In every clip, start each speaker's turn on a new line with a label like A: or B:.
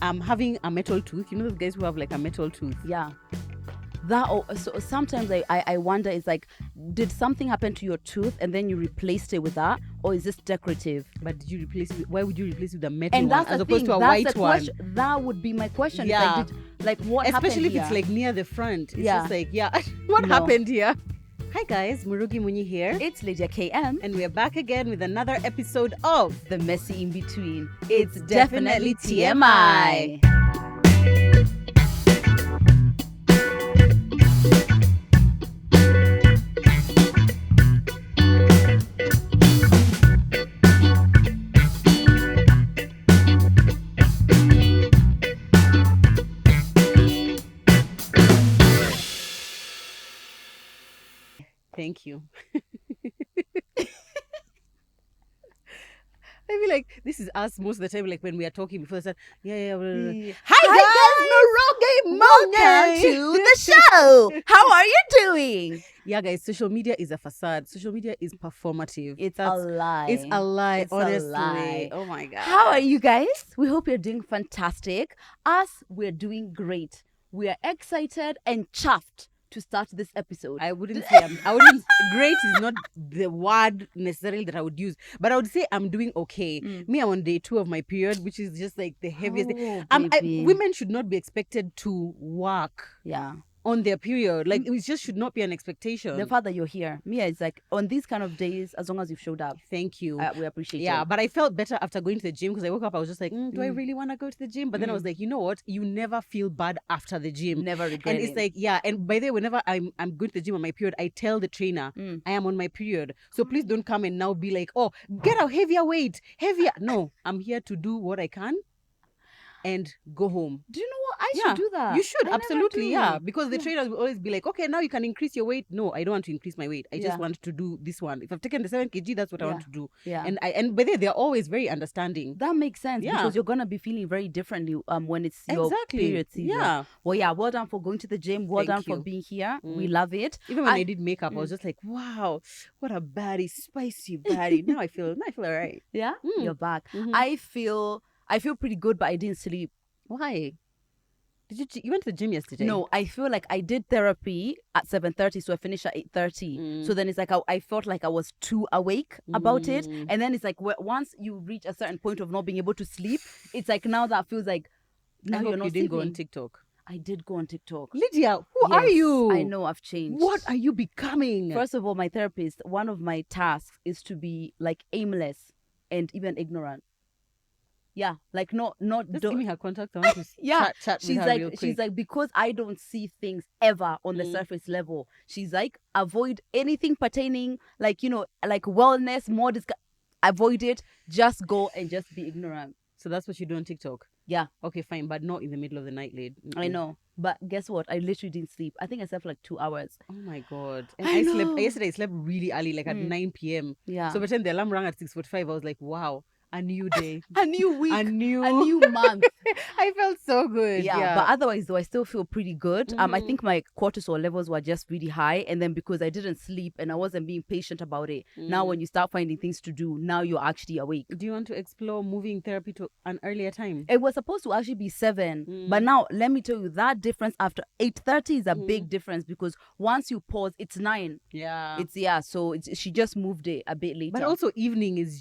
A: having a metal tooth. You know those guys who have like a metal tooth?
B: Yeah. So sometimes I wonder, it's like, did something happen to your tooth and then you replaced it with that, or is this decorative?
A: But did you replace it? Why would you replace it with a metal
B: And
A: one
B: that's
A: as
B: the
A: opposed
B: thing.
A: to a
B: That's
A: white
B: the
A: one?
B: question. That would be my question.
A: Yeah.
B: It's like what happened
A: Especially if
B: here?
A: it's like near the front. It's
B: Yeah.
A: just like, what
B: No.
A: happened here? Hi guys, Murugi Munyi here.
B: It's Lydia KM.
A: And we're back again with another episode of
B: The Messy In Between.
A: It's Definitely TMI. Thank you. I feel like this is us most of the time, like when we are talking before the start.
B: Hi guys, welcome to the show. How are you doing?
A: Yeah, guys, social media is a facade. Social media is performative.
B: It's a lie.
A: It's a lie,
B: It's a
A: honestly.
B: lie.
A: Oh my God.
B: How are you guys? We hope you're doing fantastic. Us, we're doing great. We are excited and chuffed to start this episode.
A: I wouldn't say great is not the word necessarily that I would use, but I would say I'm doing okay. Me, I'm on day 2 of my period, which is just like the heaviest day. Women should not be expected to work on their period. Like, it just should not be an expectation.
B: The fact that you're here, Mia, it's like on these kind of days, as long as you've showed up.
A: Thank you.
B: We appreciate it.
A: Yeah, but I felt better after going to the gym, because I woke up, I was just like, do I really want to go to the gym? But then I was like, you know what? You never feel bad after the gym.
B: Never regret
A: And it's like, and by the way, whenever I'm going to the gym on my period, I tell the trainer, I am on my period. So please don't come and now be like, oh, get a heavier weight, heavier. No, I'm here to do what I can and go home.
B: Do you know what? I should do that.
A: You should,
B: I
A: absolutely,
B: never do.
A: because the trainers will always be like, okay, now you can increase your weight. No, I don't want to increase my weight. I just
B: Yeah.
A: want to do this one. If I've taken the 7 kg, that's what I want to do.
B: Yeah.
A: And by the way, they're always very understanding.
B: That makes sense,
A: Yeah.
B: because you're gonna be feeling very differently when it's your period season.
A: Yeah.
B: Well done for going to the gym. Well done for being here. We love it.
A: Even when I did makeup, I was just like, wow, what a baddie, spicy baddie. now I feel all right.
B: Yeah, you're back.
A: Mhm.
B: I feel pretty good, but I didn't sleep.
A: Why? Did you went to the gym yesterday?
B: No, I feel like I did therapy at 7:30, so I finished at 8:30. So then it's like I felt like I was too awake about it, and then it's like once you reach a certain point of not being able to sleep, it's like now that feels like now
A: I
B: you're
A: hope
B: not
A: you didn't go on
B: sleeping.
A: TikTok.
B: I did go on TikTok.
A: Lydia, who are
B: Yes,
A: you?
B: I know I've changed.
A: What are you becoming?
B: First of all, my therapist, one of my tasks is to be like aimless and even ignorant. Yeah, like not
A: Just give me her contact. I want to chat with her real quick.
B: she's like, because I don't see things ever on the surface level. She's like, avoid anything pertaining, like, like wellness, more avoid it. Just go and just be ignorant.
A: So that's what you do on TikTok?
B: Yeah.
A: Okay, fine, but not in the middle of the night, late.
B: I know. But guess what? I literally didn't sleep. I think I slept for like 2 hours.
A: Oh my God. And
B: I
A: slept
B: know.
A: yesterday. I slept really early, like at 9 p.m.
B: Yeah.
A: So by the time the alarm rang at 6:45, I was like, wow, a new day.
B: A new week.
A: a new
B: month.
A: I felt so good.
B: Yeah, but otherwise though, I still feel pretty good. I think my cortisol levels were just really high, and then because I didn't sleep and I wasn't being patient about it, now when you start finding things to do, now you're actually awake.
A: Do you want to explore moving therapy to an earlier time?
B: It was supposed to actually be 7, but now let me tell you, that difference after 8:30 is a big difference, because once you pause, it's 9.
A: Yeah.
B: So she just moved it a bit later.
A: But also evening is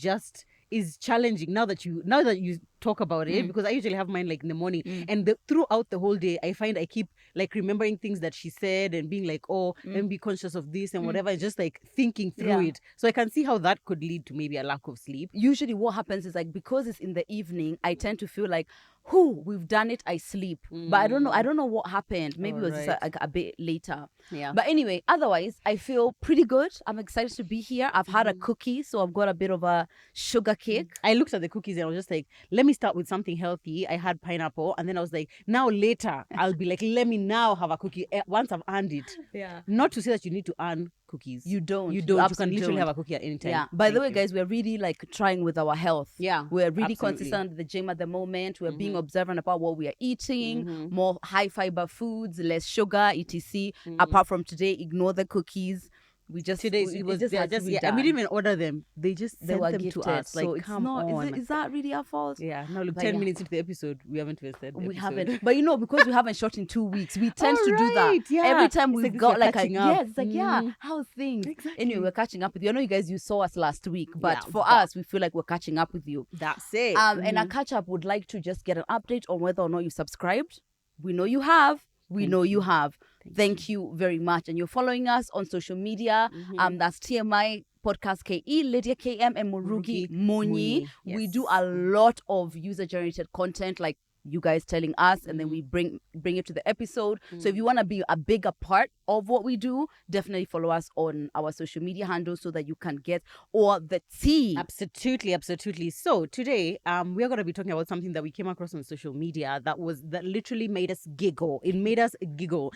A: challenging now that you talk about it, because I usually have mine like in the morning, and throughout the whole day I find I keep like remembering things that she said and being like, oh, let me be conscious of this and whatever, and just like thinking through it. So I can see how that could lead to maybe a lack of sleep.
B: Usually what happens is, like, because it's in the evening, I tend to feel like, we've done it, I sleep. But I don't know what happened. Maybe it was just like a bit later.
A: Yeah.
B: But anyway, otherwise I feel pretty good. I'm excited to be here. I've had a cookie, so I've got a bit of a sugar cake.
A: I looked at the cookies and I was just like, let me start with something healthy. I had pineapple, and then I was like, now later I'll be like, let me now have a cookie once I've earned it.
B: Yeah.
A: Not to say that you need to earn cookies.
B: You don't.
A: You can
B: absolutely
A: literally
B: don't.
A: have a cookie at any time.
B: Yeah. By the way, guys, we're really like trying with our health.
A: Yeah,
B: We're really
A: absolutely.
B: consistent at the gym at the moment. We're being observant about what we are eating, more high fiber foods, less sugar, etc. Apart from today, ignore the cookies. We just
A: today
B: it
A: it was
B: just
A: they're
B: had to
A: just
B: be
A: and
B: done.
A: we didn't even order them. They just
B: They
A: sent
B: were
A: them
B: gifted,
A: to us. Like,
B: so it's
A: come
B: not.
A: on.
B: Is that really our fault?
A: Yeah. Now look,
B: But
A: 10
B: yeah.
A: minutes into the episode, we haven't even said the
B: We
A: episode.
B: haven't, but because we haven't shot in 2 weeks, we tend to do that.
A: Alright, yeah.
B: Every time
A: It's
B: we've
A: like
B: got
A: we're
B: like a
A: catching up.
B: yes, it's like yeah, how's things?
A: Exactly.
B: Anyway, we're catching up with you. I know you guys, you saw us last week, but
A: Yeah,
B: for
A: but-
B: us, we feel like we're catching up with you.
A: That's it.
B: And our catch up would like to just get an update on whether or not you subscribed. We know you have. We know you have. Thank you very much. And you're following us on social media. That's TMI Podcast KE, Lydia KM, and Murugi Munyi. We do a lot of user generated content, like you guys telling us, and then we bring it to the episode. So if you want to be a bigger part of what we do, definitely follow us on our social media handles so that you can get all the tea.
A: Absolutely. So today, we are going to be talking about something that we came across on social media that literally made us giggle. It made us giggle.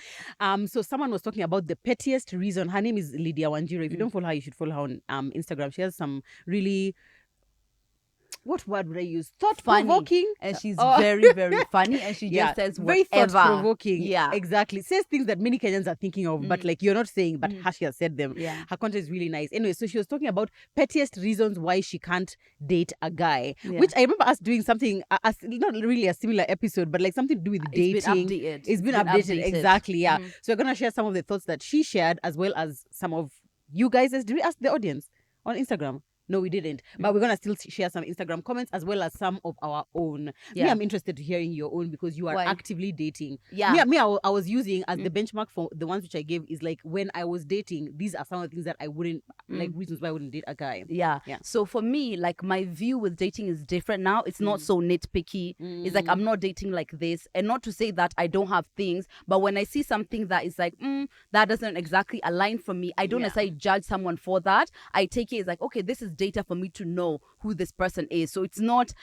A: So someone was talking about the pettiest reason. Her name is Lydia Wanjiro. If you don't follow her, you should follow her on Instagram. She has some really, what word would I use? Thought-provoking.
B: And she's very, very funny. And she just says
A: very
B: whatever.
A: thought-provoking.
B: Yeah.
A: Exactly. Says things that many Kenyans are thinking of, but like you're not saying, but she has said them.
B: Yeah.
A: Her content is really nice. Anyway, so she was talking about pettiest reasons why she can't date a guy,
B: Yeah.
A: which I remember us doing something, not really a similar episode, but like something to do with dating.
B: It's been updated.
A: Exactly, yeah. So we're going to share some of the thoughts that she shared, as well as some of you guys. Did we ask the audience on Instagram? No, we didn't. But we're going to still share some Instagram comments as well as some of our own.
B: Yeah.
A: Me, I'm interested to hearing your own because you are
B: Why?
A: actively dating.
B: Yeah.
A: I was using as the benchmark for the ones which I gave is like when I was dating, these are some of the things that I wouldn't, like reasons why I wouldn't date a guy.
B: Yeah. So for me, like my view with dating is different now. It's not so nitpicky. It's like I'm not dating like this. And not to say that I don't have things, but when I see something that is like, that doesn't exactly align for me, I don't necessarily judge someone for that. I take it as like, okay, this is data for me to know who this person is. So it's not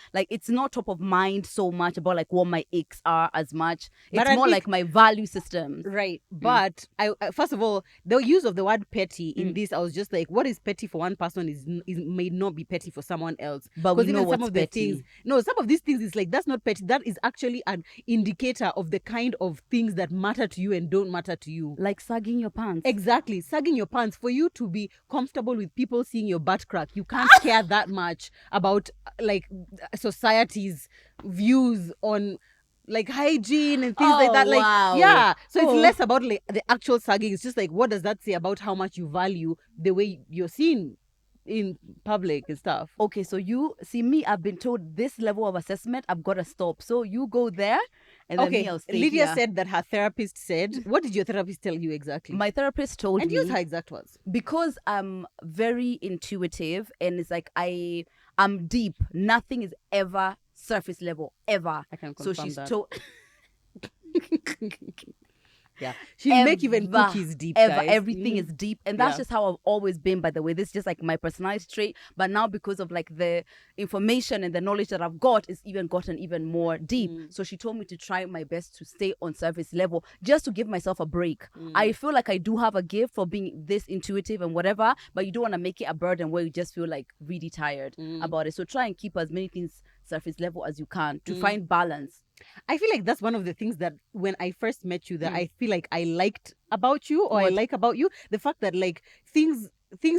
B: top of mind so much about like what my icks are as much. It's more like my value system.
A: Right. But I first of all, the use of the word petty in this, I was just like, what is petty for one person is may not be petty for someone else.
B: But we know
A: even
B: what's
A: some of the
B: petty.
A: things, some of these things is like, that's not petty. That is actually an indicator of the kind of things that matter to you and don't matter to you.
B: Like sagging your pants.
A: Exactly. Sagging your pants. For you to be comfortable with people seeing your butt crack, you can't care that much about like society's views on like hygiene and things like that. Like,
B: wow.
A: yeah. So it's less about like the actual sagging. It's just like, what does that say about how much you value the way you're seen in public and stuff?
B: Okay, so you see me, I've been told this level of assessment, I've got to stop. So you go there, and then me, I'll stay
A: Lydia
B: here.
A: said that her therapist said, what did your therapist tell you exactly?
B: My therapist told
A: and
B: me,
A: use her exact words.
B: because I'm very intuitive and it's like I'm deep. Nothing is ever surface level, ever.
A: I can
B: So
A: confirm
B: she's
A: that.
B: told.
A: Yeah, she'll make even cookies deep, guys.
B: Everything is deep, and that's
A: Yeah.
B: just how I've always been. By the way, this is just like my personality trait. But now, because of like the information and the knowledge that I've got, it's even gotten even more deep. So she told me to try my best to stay on surface level, just to give myself a break. I feel like I do have a gift for being this intuitive and whatever, but you don't want to make it a burden where you just feel like really tired about it. So try and keep as many things surface level as you can to find balance.
A: I feel like that's one of the things that when I first met you that I feel like I liked about you, or I like about you, the fact that like things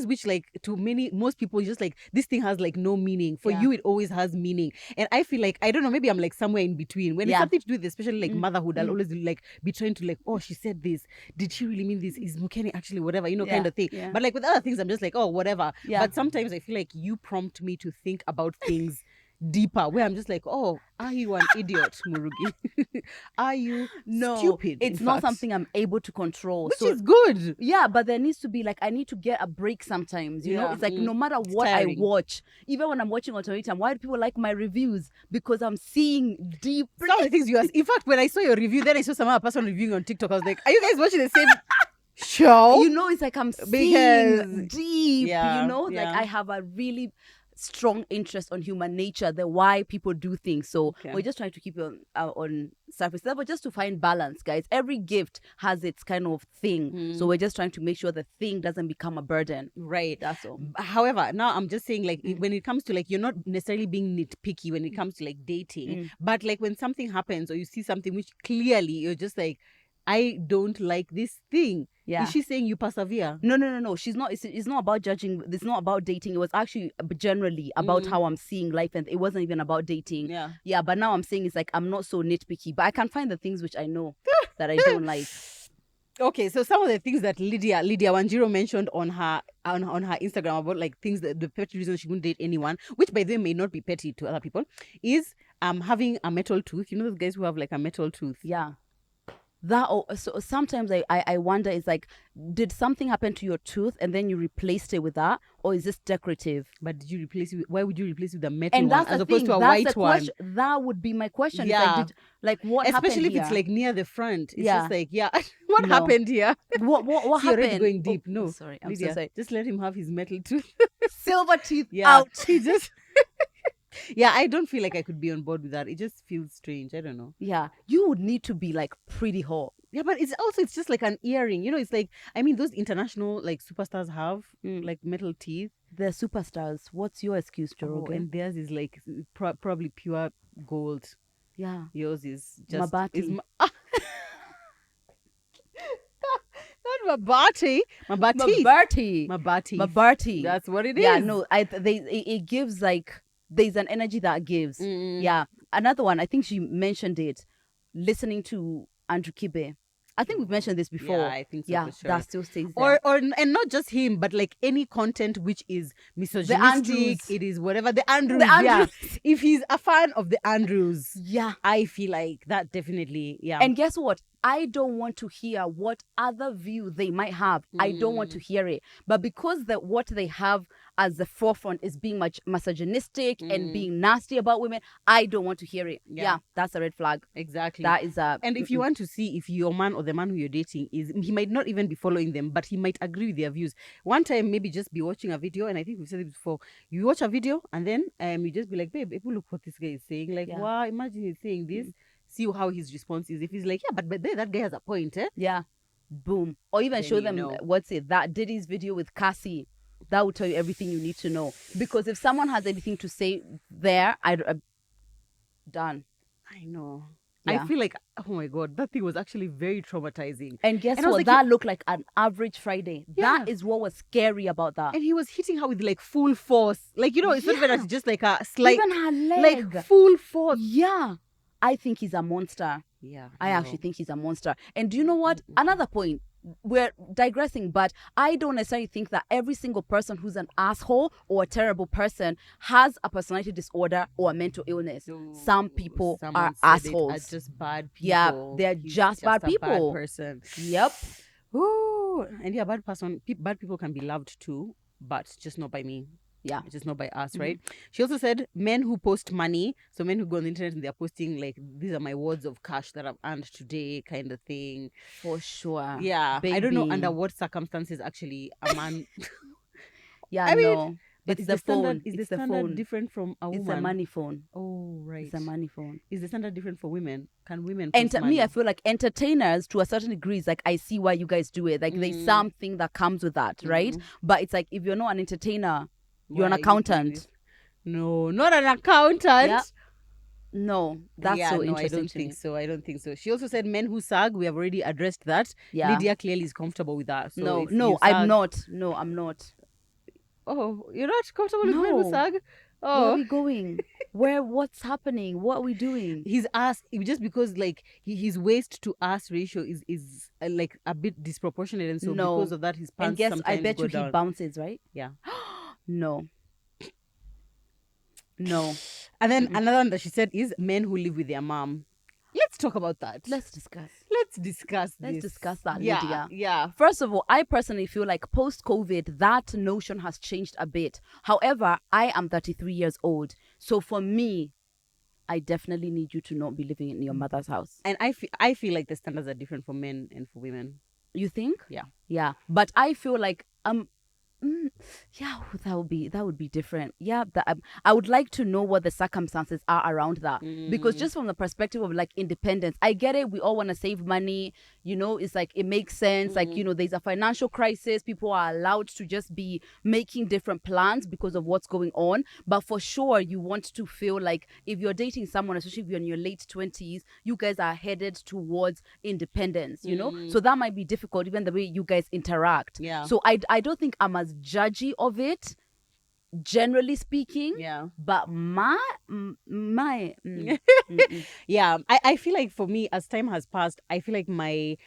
A: which like to most people just like this thing has like no meaning. For you it always has meaning. And I feel like, I don't know, maybe I'm like somewhere in between. When it's something to do with especially like motherhood, I'll always like be trying to like, oh, she said this, did she really mean this, is Mukeni actually whatever, kind of thing. But like with other things I'm just like, oh, whatever. But sometimes I feel like you prompt me to think about things deeper, where I'm just like, oh, are you an idiot, Murugi? Are you stupid?
B: It's
A: in
B: not
A: fact?
B: something I'm able to control.
A: Which
B: so
A: is good.
B: yeah, but there needs to be like, I need to get a break sometimes, you know. It's like no matter what
A: tiring.
B: I watch, even when I'm watching Alternative, why do people like my reviews? Because I'm seeing deep.
A: Some of the things you asked. In fact, when I saw your review, then I saw some other person reviewing on TikTok. I was like, are you guys watching the same show?
B: You know, it's like I'm seeing
A: Because-
B: deep,
A: Yeah,
B: you know,
A: yeah.
B: like I have a really strong interest on human nature, the why people do things. So we're just trying to keep it on surface level, just to find balance, guys. Every gift has its kind of thing. So we're just trying to make sure the thing doesn't become a burden.
A: Right.
B: That's all.
A: However, now I'm just saying, like, when it comes to like, you're not necessarily being nitpicky when it comes to like dating, but like when something happens or you see something which clearly you're just like, I don't like this thing.
B: Yeah.
A: Is she saying you persevere?
B: No. She's not. It's not about judging. It's not about dating. It was actually generally about how I'm seeing life, and it wasn't even about dating.
A: Yeah.
B: But now I'm saying it's like I'm not so nitpicky, but I can find the things which I know that I don't like.
A: Okay, so some of the things that Lydia Wanjiro mentioned on her Instagram about like things that the petty reasons she wouldn't date anyone, which by the way may not be petty to other people, is having a metal tooth. You know those guys who have like a metal tooth.
B: Yeah. That so sometimes I wonder, it's like, did something happen to your tooth and then you replaced it with that, or is this decorative?
A: But did you replace it? Why would you replace it with a metal
B: And
A: one
B: that's
A: as
B: the
A: opposed
B: thing.
A: to a
B: That's
A: white
B: the
A: one?
B: question. That would be my question.
A: Yeah.
B: It's like, what happened
A: Especially if
B: here?
A: it's like near the front. It's
B: Yeah.
A: just like, what
B: No.
A: happened here?
B: What
A: See,
B: happened?
A: already going deep. No,
B: sorry, I'm
A: Lydia,
B: so sorry.
A: just let him have his metal tooth.
B: Silver teeth
A: Yeah.
B: out.
A: He just yeah, I don't feel like I could be on board with that. It just feels strange. I don't know.
B: Yeah, you would need to be like pretty hot.
A: Yeah, but it's just like an earring. You know, it's like, I mean, those international like superstars have like metal teeth.
B: They're superstars. What's your excuse, Joroge?
A: And theirs is like probably pure gold.
B: Yeah.
A: Yours is just
B: Mabati.
A: Not Mabati.
B: Mabati.
A: That's what it is.
B: Yeah, no, it gives like, there's an energy that gives. Yeah. Another one, I think she mentioned it, listening to Andrew Kibe. I think we've mentioned this before.
A: Yeah, I think so.
B: Yeah,
A: for sure.
B: that still stays there.
A: And not just him, but like any content which is misogynistic,
B: Andrews.
A: it is whatever. The Andrews.
B: The Andrews.
A: Yeah. If he's a fan of the Andrews,
B: Yeah.
A: I feel like that definitely, yeah.
B: And guess what? I don't want to hear what other view they might have. I don't want to hear it. But because what they have as the forefront is being much misogynistic and being nasty about women, I don't want to hear it. Yeah, that's a red flag.
A: Exactly.
B: That is a...
A: And if you want to see if your man or the man who you're dating he might not even be following them, but he might agree with their views. One time, maybe just be watching a video, and I think we've said it before. You watch a video, and then you just be like, babe, look what this guy is saying. Like, wow, imagine he's saying this. See how his response is. If he's like, yeah, but that guy has a point, eh?
B: Yeah. Boom. Or even
A: then
B: show them, that Diddy's video with Cassie. That will tell you everything you need to know. Because if someone has anything to say there, done.
A: I know.
B: Yeah.
A: I feel like, oh my God, that thing was actually very traumatizing.
B: And guess
A: I was
B: what?
A: like,
B: that looked like an average Friday.
A: Yeah.
B: That is what was scary about that.
A: And he was hitting her with like full force. Like, it's not even just like a slight.
B: Even her leg.
A: Like full force.
B: Yeah. I think he's a monster.
A: Yeah.
B: I actually think he's a monster. And do you know what? Another point. We're digressing, but I don't necessarily think that every single person who's an asshole or a terrible person has a personality disorder or a mental illness.
A: No,
B: Some people
A: someone
B: are
A: said
B: assholes.
A: Are just bad people.
B: Yeah, they're
A: He's
B: just bad
A: a
B: people.
A: Bad person.
B: Yep.
A: Ooh. And yeah, bad people can be loved too, but just not by me.
B: Yeah.
A: Just not by us, right? She also said men who post money, so men who go on the internet and they're posting like, these are my words of cash that I've earned today, kind of thing.
B: For sure.
A: Yeah.
B: Baby.
A: I don't know under what circumstances actually a man.
B: Yeah,
A: I mean,
B: no.
A: but
B: It's
A: is
B: the phone.
A: standard, is the
B: It's the
A: standard
B: phone.
A: different from a woman?
B: It's a money phone.
A: Oh, right.
B: It's a money phone.
A: Is the standard different for women? Can women post
B: And
A: money?
B: me, I feel like entertainers, to a certain degree, is like, I see why you guys do it. Like, there's something that comes with that, right? But it's like, if you're not an entertainer, you're an accountant.
A: No, not an accountant.
B: Yeah. No, that's so interesting.
A: I don't think so. I don't think so. She also said men who sag. We have already addressed that.
B: Yeah.
A: Lydia clearly is comfortable with that. So
B: No,
A: if you
B: I'm
A: sag-
B: not. No, I'm not.
A: Oh, you're not comfortable with men who
B: No.
A: sag?
B: Where are
A: Oh,
B: we going? What's happening? What are we doing?
A: his ass, just because like his waist to ass ratio is like a bit disproportionate, and so
B: No.
A: because of that his pants
B: And guess,
A: sometimes
B: I bet
A: go
B: you
A: down.
B: he bounces, right?
A: Yeah.
B: No. No.
A: And then another one that she said is men who live with their mom. Let's talk about that.
B: Let's discuss.
A: Let's discuss
B: Let's
A: this.
B: discuss that,
A: Yeah,
B: Lydia.
A: yeah.
B: First of all, I personally feel like post-COVID, that notion has changed a bit. However, I am 33 years old. So for me, I definitely need you to not be living in your mother's house.
A: And I feel like the standards are different for men and for women.
B: You think?
A: Yeah.
B: Yeah. But I feel like Yeah, that would be different. Yeah, I would like to know what the circumstances are around that, because just from the perspective of like independence, I get it. We all want to save money, it's like it makes sense. Like, there's a financial crisis. People are allowed to just be making different plans because of what's going on. But for sure, you want to feel like if you're dating someone, especially if you're in your late 20s, you guys are headed towards independence. So that might be difficult, even the way you guys interact.
A: Yeah.
B: So I don't think I'm as judgy of it, generally speaking.
A: Yeah.
B: But
A: Yeah, I feel like for me, as time has passed, I feel like my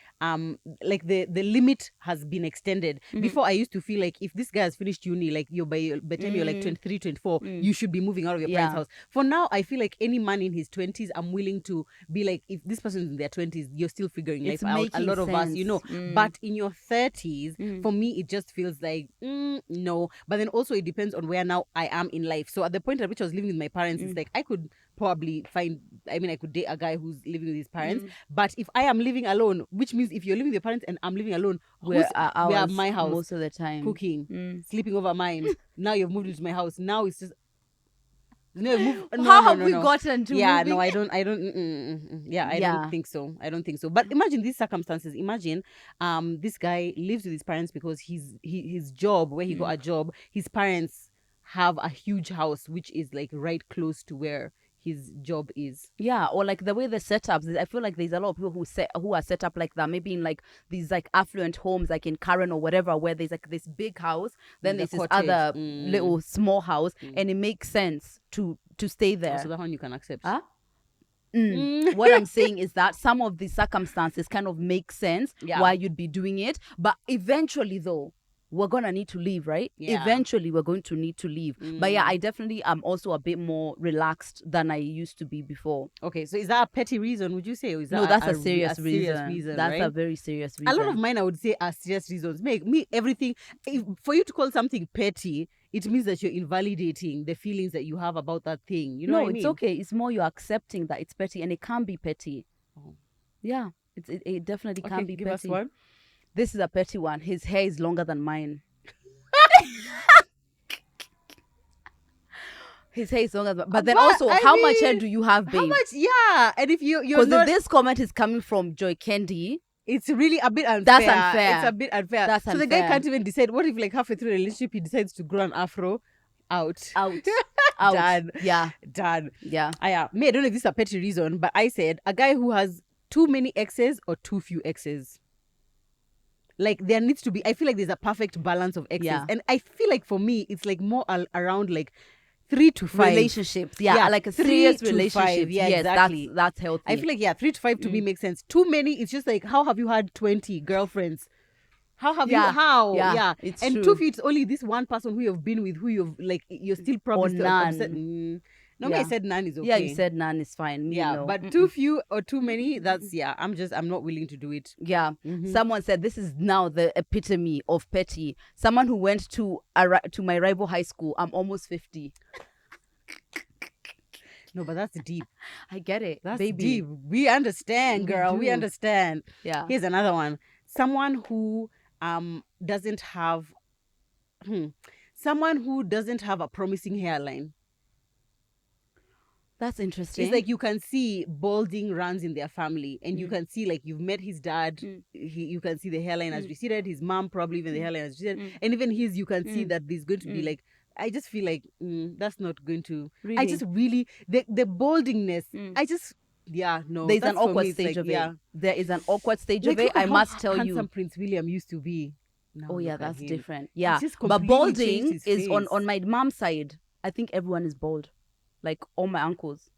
A: like the limit has been extended. Before, I used to feel like if this guy has finished uni, like by the time you're like 23, 24, you should be moving out of your parents' house. For now, I feel like any man in his 20s, I'm willing to be like, if this person is in their 20s, you're still figuring life out. A lot of us, but in your 30s, for me, it just feels like no. But then also it depends on where now I am in life. So at the point at which I was living with my parents, it's like I could probably I could date a guy who's living with his parents. But if I am living alone, which means if you're living with your parents and I'm living alone, we're at my house
B: most of the time,
A: cooking, sleeping over mine. Now you've moved into my house. Now it's just
B: how have we gotten to moving?
A: No, I don't don't think so. I don't think so. But imagine these circumstances. Imagine this guy lives with his parents because his job, where he got a job, his parents have a huge house which is like right close to where his job is.
B: Yeah, or like the way the setups. I feel like there's a lot of people who are set up like that. Maybe in like these like affluent homes, like in Karen or whatever, where there's like this big house, then there's this other little small house, and it makes sense to stay there.
A: So that one you can accept.
B: Huh? What I'm saying is that some of the circumstances kind of make sense why you'd be doing it, but eventually though, we're gonna need to leave, right?
A: Yeah.
B: Eventually we're going to need to leave. But yeah, I definitely am also a bit more relaxed than I used to be before.
A: Okay, so is that a petty reason, would you say? Or is that
B: that's a serious reason. That's
A: right?
B: a very serious reason.
A: A lot of mine, I would say, are serious reasons. Make me everything. For you to call something petty, it means that you're invalidating the feelings that you have about that thing. You know what I mean?
B: It's okay. It's more you're accepting that it's petty, and it can be petty.
A: Oh.
B: Yeah, it definitely can be
A: give
B: petty.
A: Us one.
B: This is a petty one. His hair is longer than mine. His hair is longer than mine. But then also, how much hair do you have, babe?
A: How much? Yeah. And if you're
B: because if this comment is coming from Joy Candy,
A: it's really a bit unfair.
B: That's unfair.
A: It's a bit unfair. So the guy can't even decide. What if like halfway through the relationship he decides to grow an afro? Out. Done.
B: Yeah.
A: Done.
B: Yeah.
A: Me, I don't know if this is a petty reason, but I said a guy who has too many exes or too few exes. Like there needs to be, I feel like there's a perfect balance of exes.
B: Yeah.
A: And I feel like for me, it's like more around like 3 to 5
B: relationships. Yeah, like a serious relationship.
A: Yeah,
B: yes,
A: exactly.
B: That's healthy.
A: I feel like 3 to 5 to me makes sense. Too many, it's just like, how have you had 20 girlfriends? How have you? How? Yeah.
B: It's
A: and
B: true.
A: 2 feet, it's only this one person who you've been with, who you've like, you're still probably still upset. No, I said none is okay.
B: Yeah, you said none is fine.
A: But too few or too many, that's I'm not willing to do it.
B: Yeah. Someone said this is now the epitome of petty. Someone who went to my rival high school. I'm almost 50.
A: No, but that's deep.
B: I get it.
A: That's
B: baby.
A: deep. We understand, girl. We understand.
B: Yeah.
A: Here's another one. Someone who doesn't have a promising hairline.
B: That's interesting.
A: It's like you can see balding runs in their family, and you can see like you've met his dad. You can see the hairline has receded. His mom probably even the hairline has receded, and even his you can see that there's going to be like. I just feel like that's not going to.
B: Really?
A: I just really the baldingness. I just no.
B: There's an awkward stage of it. There is an awkward stage of it. I must tell you.
A: Handsome Prince William used to be. Now
B: oh yeah, that's different. Yeah,
A: but
B: balding is on my mom's side. I think everyone is bald. Like all my uncles.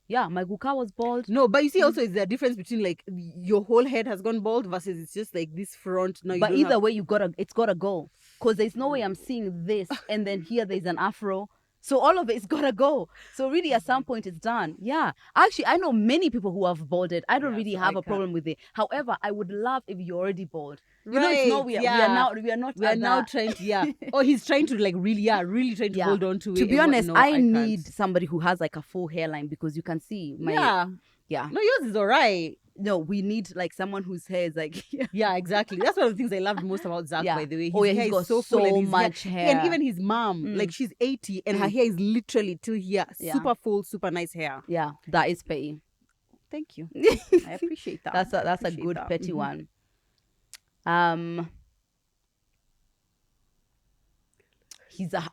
B: Yeah, my guka was bald.
A: No, but you see also is there a difference between like your whole head has gone bald versus it's just like this front. No,
B: but either way it's gotta go. Because there's no way I'm seeing this and then here there's an afro. So all of it's gotta go. So really at some point it's done. Yeah. Actually, I know many people who have balded. I don't really have a problem with it. However, I would love if you're already bald. You know, it's not we are now
A: trying to Oh, he's trying to like really trying to hold on to it.
B: To be honest, I need somebody who has like a full hairline because you can see my
A: No, yours is alright.
B: No, we need like someone whose hair is like
A: Yeah, exactly. That's one of the things I loved most about Zach,
B: Yeah.
A: by the way.
B: Oh, yeah,
A: hair
B: he's got
A: is so
B: so
A: full and his
B: much hair.
A: And even his mom, like she's 80 and her hair is literally till here.
B: Yeah.
A: Super full, super nice hair.
B: Yeah, that is petty.
A: Thank you. I appreciate that.
B: That's a
A: appreciate
B: good
A: that.
B: petty
A: Mhm.
B: one.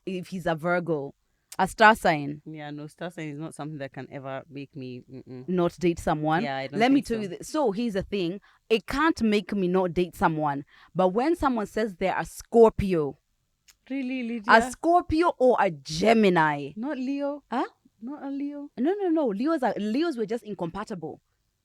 B: If he's a Virgo, a star sign,
A: Yeah, no, star sign is not something that can ever make me.
B: not date someone.
A: Yeah, I don't
B: Let me
A: think
B: tell
A: so.
B: you this. So here's the thing: it can't make me not date someone. But when someone says they're a Scorpio,
A: Really, Lydia?
B: a Scorpio or a Gemini,
A: Not Leo?
B: huh?
A: Not a Leo?
B: No. Leos were just incompatible.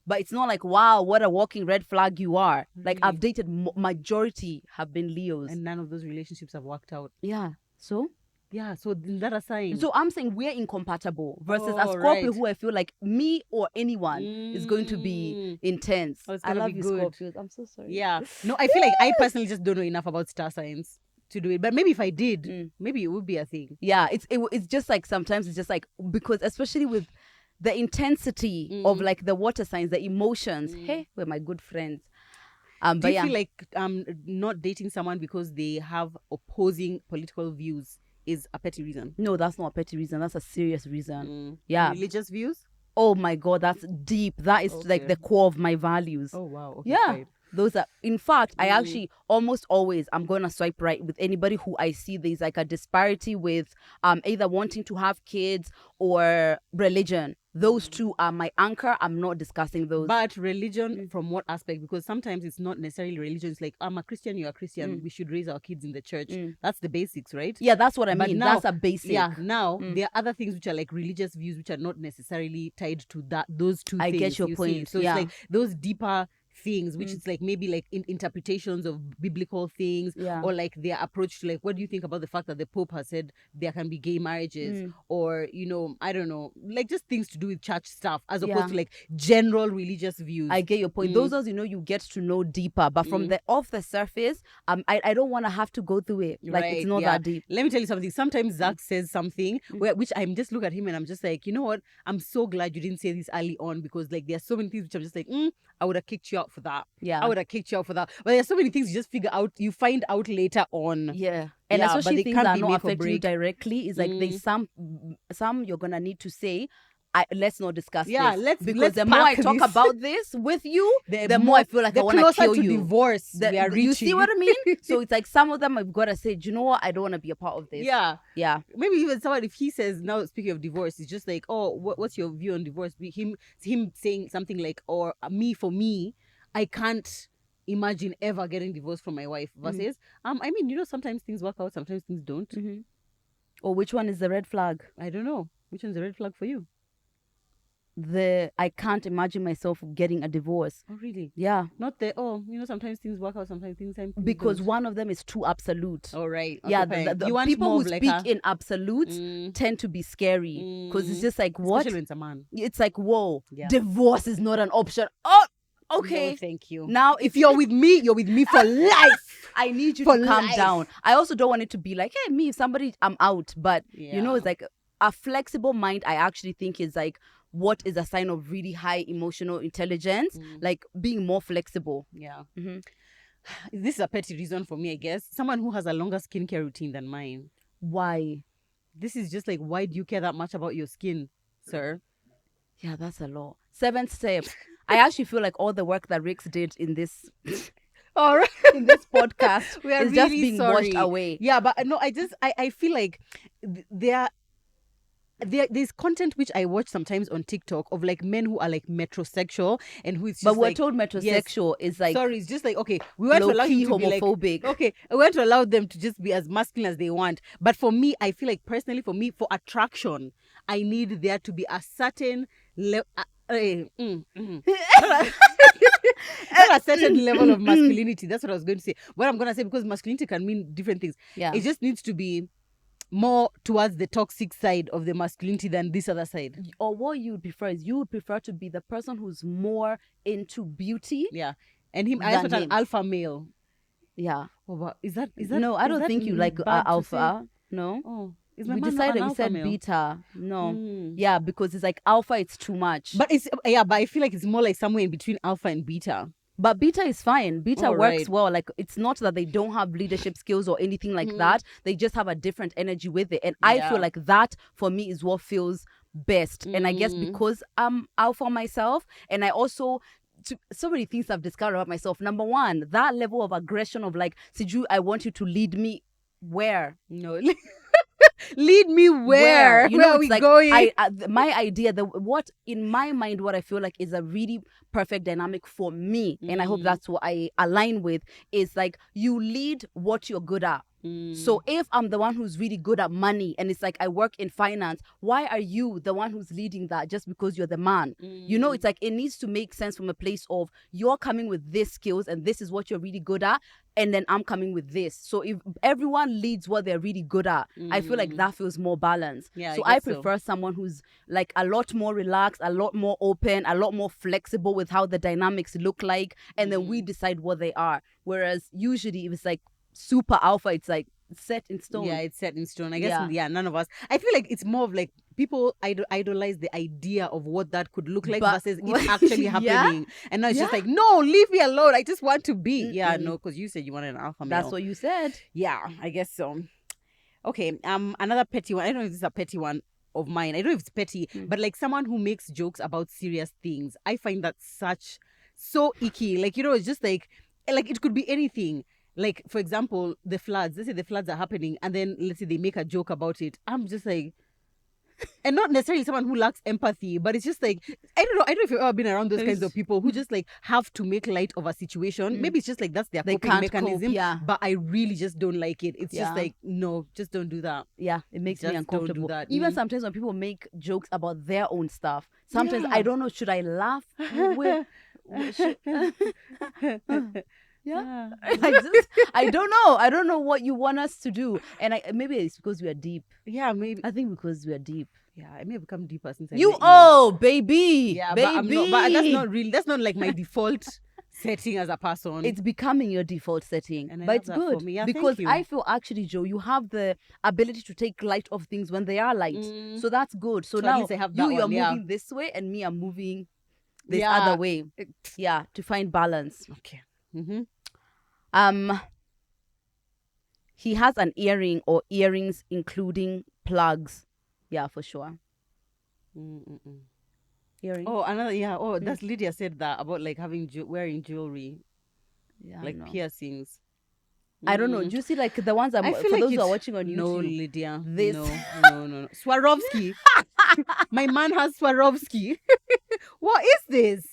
B: But it's not like, wow, what a walking red flag you are. Like I've dated majority have been Leos.
A: And none of those relationships have worked out.
B: Yeah. So
A: Yeah, so is that a sign?
B: So I'm saying we're incompatible versus a
A: Oh,
B: Scorpio
A: right.
B: who I feel like me or anyone is going to be intense.
A: Oh, it's
B: I
A: gonna
B: love
A: be
B: you,
A: good.
B: Scorpios. I'm so sorry.
A: Yeah. No, I feel like I personally just don't know enough about star signs to do it. But maybe if I did, maybe it would be a thing.
B: Yeah, it's just like sometimes it's just like, because especially with the intensity of like the water signs, the emotions. Hey, we're my good friends.
A: Do
B: But
A: you
B: yeah,
A: feel like not dating someone because they have opposing political views is a petty reason?
B: no, that's not a petty reason. That's a serious reason. Yeah.
A: Religious views?
B: Oh my God, that's deep. That is like the core of my values.
A: Oh wow. Okay,
B: Yeah.
A: fine.
B: Those are, in fact, I actually almost always, I'm going to swipe right with anybody who I see there's like a disparity with either wanting to have kids or religion. Those two are my anchor. I'm not discussing those.
A: But religion from what aspect? Because sometimes it's not necessarily religion. It's like, I'm a Christian, you're a Christian. We should raise our kids in the church. That's the basics, right?
B: Yeah, that's what I
A: But
B: mean.
A: now-
B: That's a basic.
A: Yeah, now there are other things which are like religious views which are not necessarily tied to those two
B: I
A: things.
B: get your
A: you see.
B: point,
A: So
B: yeah.
A: it's like those deeper things which is like maybe like interpretations of biblical things,
B: Yeah.
A: or like their approach to like, what do you think about the fact that the Pope has said there can be gay marriages, or I don't know, like just things to do with church stuff as opposed
B: Yeah.
A: to like general religious views.
B: I get your point. Those are, you get to know deeper. But from the off the surface, I don't want to have to go through it. Like, it's
A: Right,
B: not
A: yeah.
B: that deep.
A: Let me tell you something. Sometimes Zach says something which I'm just look at him and I'm just like, you know what? I'm so glad you didn't say this early on, because like there are so many things which I'm just like, I would have kicked you out for that.
B: Yeah.
A: I would have kicked you out for that. But there are so many things you just figure out, you find out later on.
B: Yeah. And
A: Yeah, but
B: especially
A: they
B: things
A: can't
B: that are
A: be
B: not
A: make or
B: affecting you
A: break.
B: directly. It's like there's some you're gonna need to say, let's not discuss
A: Yeah,
B: this.
A: let's-
B: because
A: let's
B: the more I
A: park
B: talk
A: this.
B: about this with you, the more I feel like I
A: the
B: want to
A: closer
B: kill
A: to
B: you.
A: divorce we are
B: You see
A: reaching.
B: what I mean? So it's like some of them I've got to say, do you know what? I don't want to be a part of this.
A: Yeah.
B: Yeah.
A: Maybe even someone, if he says, now speaking of divorce, it's just like, oh, what's your view on divorce? Him saying something like, or for me, I can't imagine ever getting divorced from my wife, versus I mean, sometimes things work out, sometimes things don't.
B: Or which one is the red flag?
A: I don't know which one's a red flag for you.
B: I can't imagine myself getting a divorce.
A: Oh really?
B: Yeah.
A: Not the sometimes things work out, sometimes things
B: Because
A: don't.
B: one of them is too absolute.
A: Oh right. Okay,
B: Yeah,
A: fine.
B: the
A: You want
B: people
A: more
B: who
A: of like
B: speak
A: a-
B: in absolutes tend to be scary, because it's just like, what?
A: Especially when it's a man.
B: It's like, whoa,
A: Yeah.
B: divorce is not an option. Oh, okay.
A: No, thank you.
B: Now,
A: If you're with me, you're with me for life.
B: I need you
A: For
B: to calm
A: life.
B: down. I also don't want it to be like, hey, me, if somebody, I'm out. But,
A: Yeah.
B: it's like a flexible mind, I actually think is like what is a sign of really high emotional intelligence, like being more flexible.
A: Yeah.
B: Mhm.
A: This is a petty reason for me, I guess. Someone who has a longer skincare routine than mine.
B: Why?
A: This is just like, why do you care that much about your skin, sir?
B: Yeah, that's a lot. 7th step. I actually feel like all the work that Rix did in this
A: All right.
B: in this podcast
A: We are
B: is just
A: really
B: being
A: sorry.
B: washed away.
A: Yeah, but no, I feel like there's content which I watch sometimes on TikTok of like men who are like metrosexual and who is just
B: But we're
A: like,
B: told metrosexual is like
A: sorry, it's just like, okay, we want to allow
B: low-key
A: him to be like,
B: homophobic.
A: okay, we want to allow them to just be as masculine as they want. But for me, I feel like personally, for me, for attraction, I need there to be a certain not a certain level of masculinity. That's what I was going to say. What I'm going to say, because masculinity can mean different things.
B: Yeah.
A: It just needs to be more towards the toxic side of the masculinity than this other side.
B: Or what you would prefer is you would prefer to be the person who's more into beauty.
A: Yeah. And him, I
B: Than
A: thought an
B: him.
A: alpha male.
B: Yeah.
A: Oh, but is that
B: No, I
A: is
B: don't
A: that
B: think you like
A: bad to
B: alpha. No.
A: say? Oh. Is my
B: We
A: man not
B: decided
A: an
B: we
A: alpha
B: said
A: male?
B: beta. No.
A: Mm.
B: Yeah, because it's like alpha, it's too much.
A: But I feel like it's more like somewhere in between alpha and beta.
B: But beta is fine. Beta
A: All
B: works
A: right.
B: well. Like, it's not that they don't have leadership skills or anything like that. They just have a different energy with it. And I feel like that for me is what feels best. And I guess because I'm alpha myself, and I also so many things I've discovered about myself. Number one, that level of aggression of like, Siju, I want you to lead me where?
A: No. Lead me where?
B: You
A: Where
B: know,
A: are
B: it's
A: we
B: like
A: going?
B: my idea, what in my mind, what I feel like is a really perfect dynamic for me, and I hope that's what I align with, is like you lead what you're good at. So if I'm the one who's really good at money and it's like I work in finance, why are you the one who's leading that just because you're the man? You know, it's like it needs to make sense from a place of you're coming with these skills and this is what you're really good at, and then I'm coming with this. So if everyone leads what they're really good at, I feel like that feels more balanced.
A: Yeah,
B: so
A: I
B: I
A: guess so.
B: prefer someone who's like a lot more relaxed, a lot more open, a lot more flexible with how the dynamics look like, and then we decide what they are. Whereas usually if it's like super alpha, it's like set in stone.
A: Yeah, it's set in stone. I guess, none of us. I feel like it's more of like people idolize the idea of what that could look like versus it actually happening. And now it's just like, no, leave me alone. I just want to be. Yeah, no, because you said you wanted an alpha male.
B: That's what you said.
A: Yeah, I guess so. Okay, another petty one. I don't know if this is a petty one of mine. I don't know if it's petty, but like someone who makes jokes about serious things. I find that so icky. Like, you know, it's just like it could be anything. Like, for example, the floods. Let's say the floods are happening, and then let's say they make a joke about it. I'm just like, and not necessarily someone who lacks empathy, but it's just like, I don't know if you've ever been around those kinds of people who just like have to make light of a situation. Maybe it's just like that's their coping mechanism. But I really just don't like it. It's just like, no, just don't do that.
B: Yeah, it makes me
A: Just
B: uncomfortable.
A: don't do that.
B: Even sometimes when people make jokes about their own stuff, sometimes I don't know, should I laugh? Yeah. I don't know what you want us to do, and maybe it's because we are deep.
A: Yeah, maybe.
B: I think because we are deep.
A: Yeah, I may have become deeper since I
B: You
A: met
B: baby.
A: Yeah,
B: baby.
A: but that's not really. That's not like my default setting as a person.
B: It's becoming your default setting,
A: And I
B: but
A: love
B: it's
A: that
B: good
A: for me. Yeah,
B: because
A: thank you.
B: I feel actually, Joe, you have the ability to take light of things when they are light. So that's good. So
A: at
B: now
A: least I have that
B: you're
A: one, yeah.
B: moving this way, and me, I'm moving this other way. Yeah, to find balance.
A: Okay.
B: He has an earring or earrings including plugs. Yeah, for sure. Earring.
A: Oh, another. Yeah. Oh, that's Lydia said that about like having wearing jewelry,
B: Yeah,
A: like piercings.
B: I don't know. Do you see like the ones
A: I feel
B: for
A: like
B: those who are watching on YouTube?
A: No, Lydia.
B: This.
A: No. Swarovski. My man has Swarovski. What is this?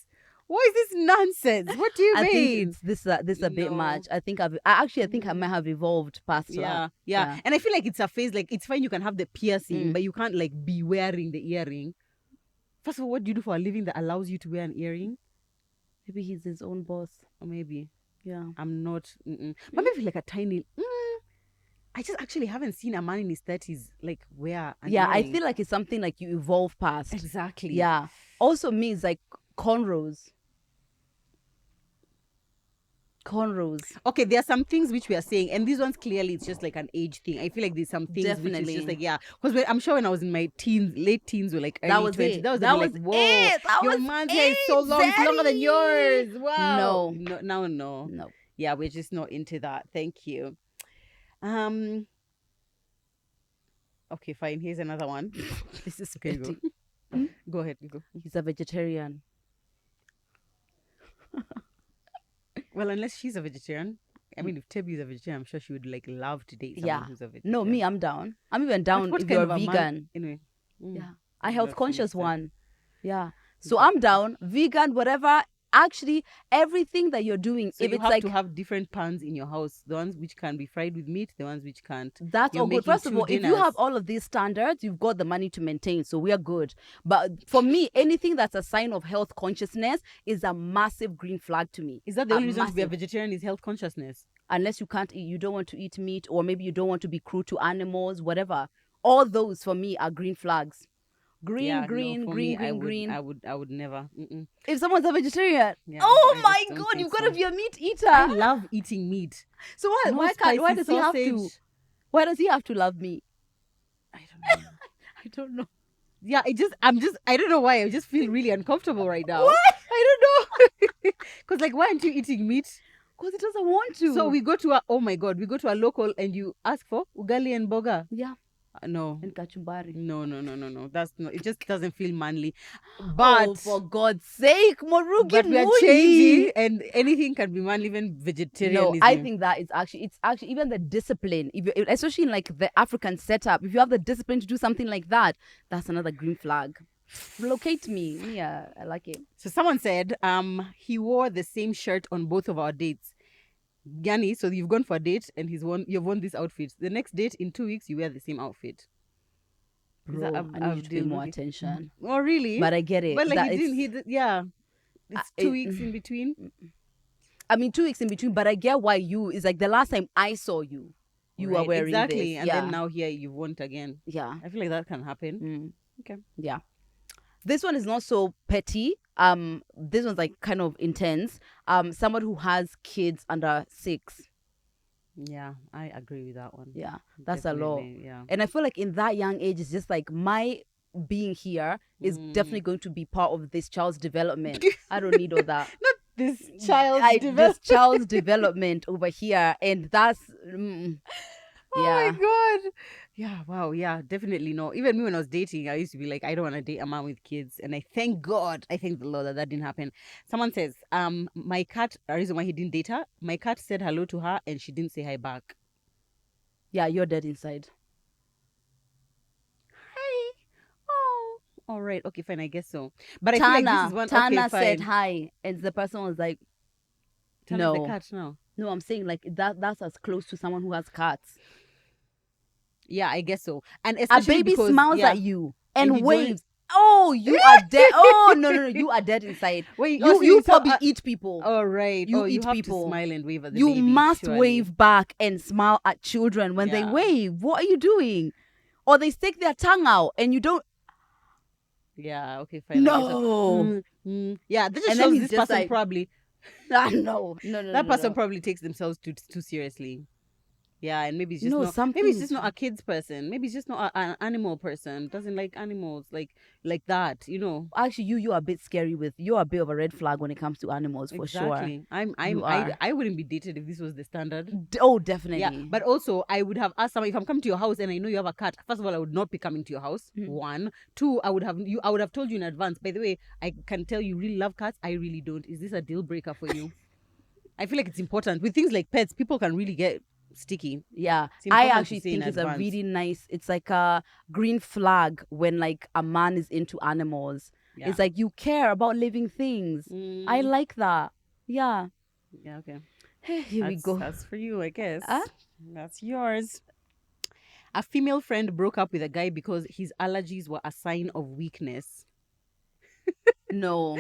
A: What is this nonsense? What do you mean?
B: I think it's this a bit much. I think I might have evolved past that.
A: Yeah. And I feel like it's a phase. Like, it's fine, you can have the piercing, but you can't like be wearing the earring. First of all, what do you do for a living that allows you to wear an earring?
B: Maybe he's his own boss.
A: Or maybe.
B: Yeah.
A: I'm not. But maybe like a tiny. I just actually haven't seen a man in his 30s like wear an earring.
B: I feel like it's something like you evolve past.
A: Exactly.
B: Yeah. Also means like cornrows. Okay, there are some things which we are saying, and these ones clearly it's just like an age thing. I feel like there's some things which is just like, because I'm sure when I was in my late teens or like early 20s, that was like, whoa, your man's hair is so long, it's longer than yours. Wow. No. Yeah, we're just not into that. Thank you. Okay, fine. Here's another one. This is
A: okay. Go ahead. Go.
B: He's a vegetarian.
A: Well, unless she's a vegetarian. I mean, if Tebi is a vegetarian, I'm sure she would like love to date someone who's a vegetarian.
B: No, me, I'm down. I'm even down if you're a vegan.
A: Anyway.
B: Yeah. A health conscious one. Yeah. So I'm down. Vegan, whatever. Actually, everything that you're doing,
A: so
B: if
A: you
B: it's
A: have
B: like
A: to have different pans in your house, the ones which can be fried with meat, the ones which can't.
B: That's all good. First of all, if you have all of these standards, you've got the money to maintain, so we are good. But for me, anything that's a sign of health consciousness is a massive green flag to me.
A: Is that the only reason to be a vegetarian is health consciousness?
B: Unless you can't eat, you don't want to eat meat, or maybe you don't want to be cruel to animals, whatever. All those for me are green flags. Green. I would never. If someone's a vegetarian, my God, you've got to be a meat eater.
A: I love eating meat.
B: So why does he have to? Why does he have to love meat?
A: I
B: I don't know.
A: Yeah, I don't know why. I just feel really uncomfortable right now.
B: What?
A: I don't know. Because, like, why aren't you eating meat?
B: Because it doesn't want to.
A: So we go to oh my God, we go to a local and you ask for ugali and boga.
B: Yeah.
A: No.
B: And kachumbari.
A: No. That's not. It just doesn't feel manly.
B: Oh,
A: But
B: for God's sake, Morugi
A: but we are
B: Mui.
A: changing, and anything can be manly, even vegetarianism.
B: No, I think that it's actually even the discipline. If you, especially in like the African setup, if you have the discipline to do something like that, that's another green flag. Locate me. Yeah, I like it.
A: So someone said, he wore the same shirt on both of our dates. Yani, so you've gone for a date and you've worn this outfit. The next date in 2 weeks, you wear the same outfit.
B: Bro, I need you to pay more attention.
A: Oh, really?
B: But I get it.
A: But like
B: that
A: he didn't. Yeah, it's 2 weeks in between.
B: I mean, 2 weeks in between. But I get why is like the last time I saw you, you were wearing
A: exactly,
B: this.
A: and then now here you've worn it again.
B: Yeah,
A: I feel like that can happen. Okay.
B: Yeah. This one is not so petty. This one's like kind of intense. Someone who has kids under 6.
A: Yeah, I agree with that one.
B: Yeah, that's definitely a lot.
A: Yeah.
B: And I feel like in that young age, it's just like my being here is definitely going to be part of this child's development. I don't need all that.
A: Not this child's
B: this child's development over here, and that's
A: Oh my God. Yeah, wow, yeah, definitely no. Even me when I was dating, I used to be like, I don't want to date a man with kids. And I thank God, I thank the Lord that didn't happen. Someone says, my cat, a reason why he didn't date her, my cat said hello to her and she didn't say hi back.
B: Yeah, you're dead inside.
A: Hi. Oh, all right. Okay, fine, I guess so. But I feel like this is one.
B: Tana
A: okay,
B: said hi, and the person was like,
A: Tana's the cat now.
B: No, I'm saying like that's as close to someone who has cats.
A: Yeah, I guess so. And
B: a baby
A: because,
B: smiles at you and
A: you
B: waves. Oh, you are dead. Oh, no, you are dead inside.
A: Wait,
B: you probably eat people.
A: Oh, right.
B: You
A: eat
B: have
A: people. To smile and wave at the
B: you
A: baby.
B: You must
A: surely.
B: wave back and smile at children when they wave. What are you doing? Or they stick their tongue out and you don't.
A: Yeah, okay, fine.
B: No.
A: Yeah, that just shows this person like, probably.
B: No.
A: That person probably takes themselves too seriously. Yeah, and maybe it's just maybe it's just not a kids person. Maybe it's just not an animal person. Doesn't like animals like that, you know.
B: Actually, you are a bit scary you're a bit of a red flag when it comes to animals for sure.
A: I wouldn't be dated if this was the standard.
B: Oh, definitely.
A: Yeah, but also I would have asked someone if I'm coming to your house and I know you have a cat. First of all, I would not be coming to your house. 1, 2, I would have told you in advance. By the way, I can tell you really love cats. I really don't. Is this a deal breaker for you? I feel like it's important with things like pets. People can really get sticky.
B: Yeah, I actually think it's a really nice, it's like a green flag when like a man is into animals. It's like you care about living things. I like that. Yeah,
A: okay.
B: Here we go.
A: That's for you, I guess. That's yours. A female friend broke up with a guy because his allergies were a sign of weakness.
B: No.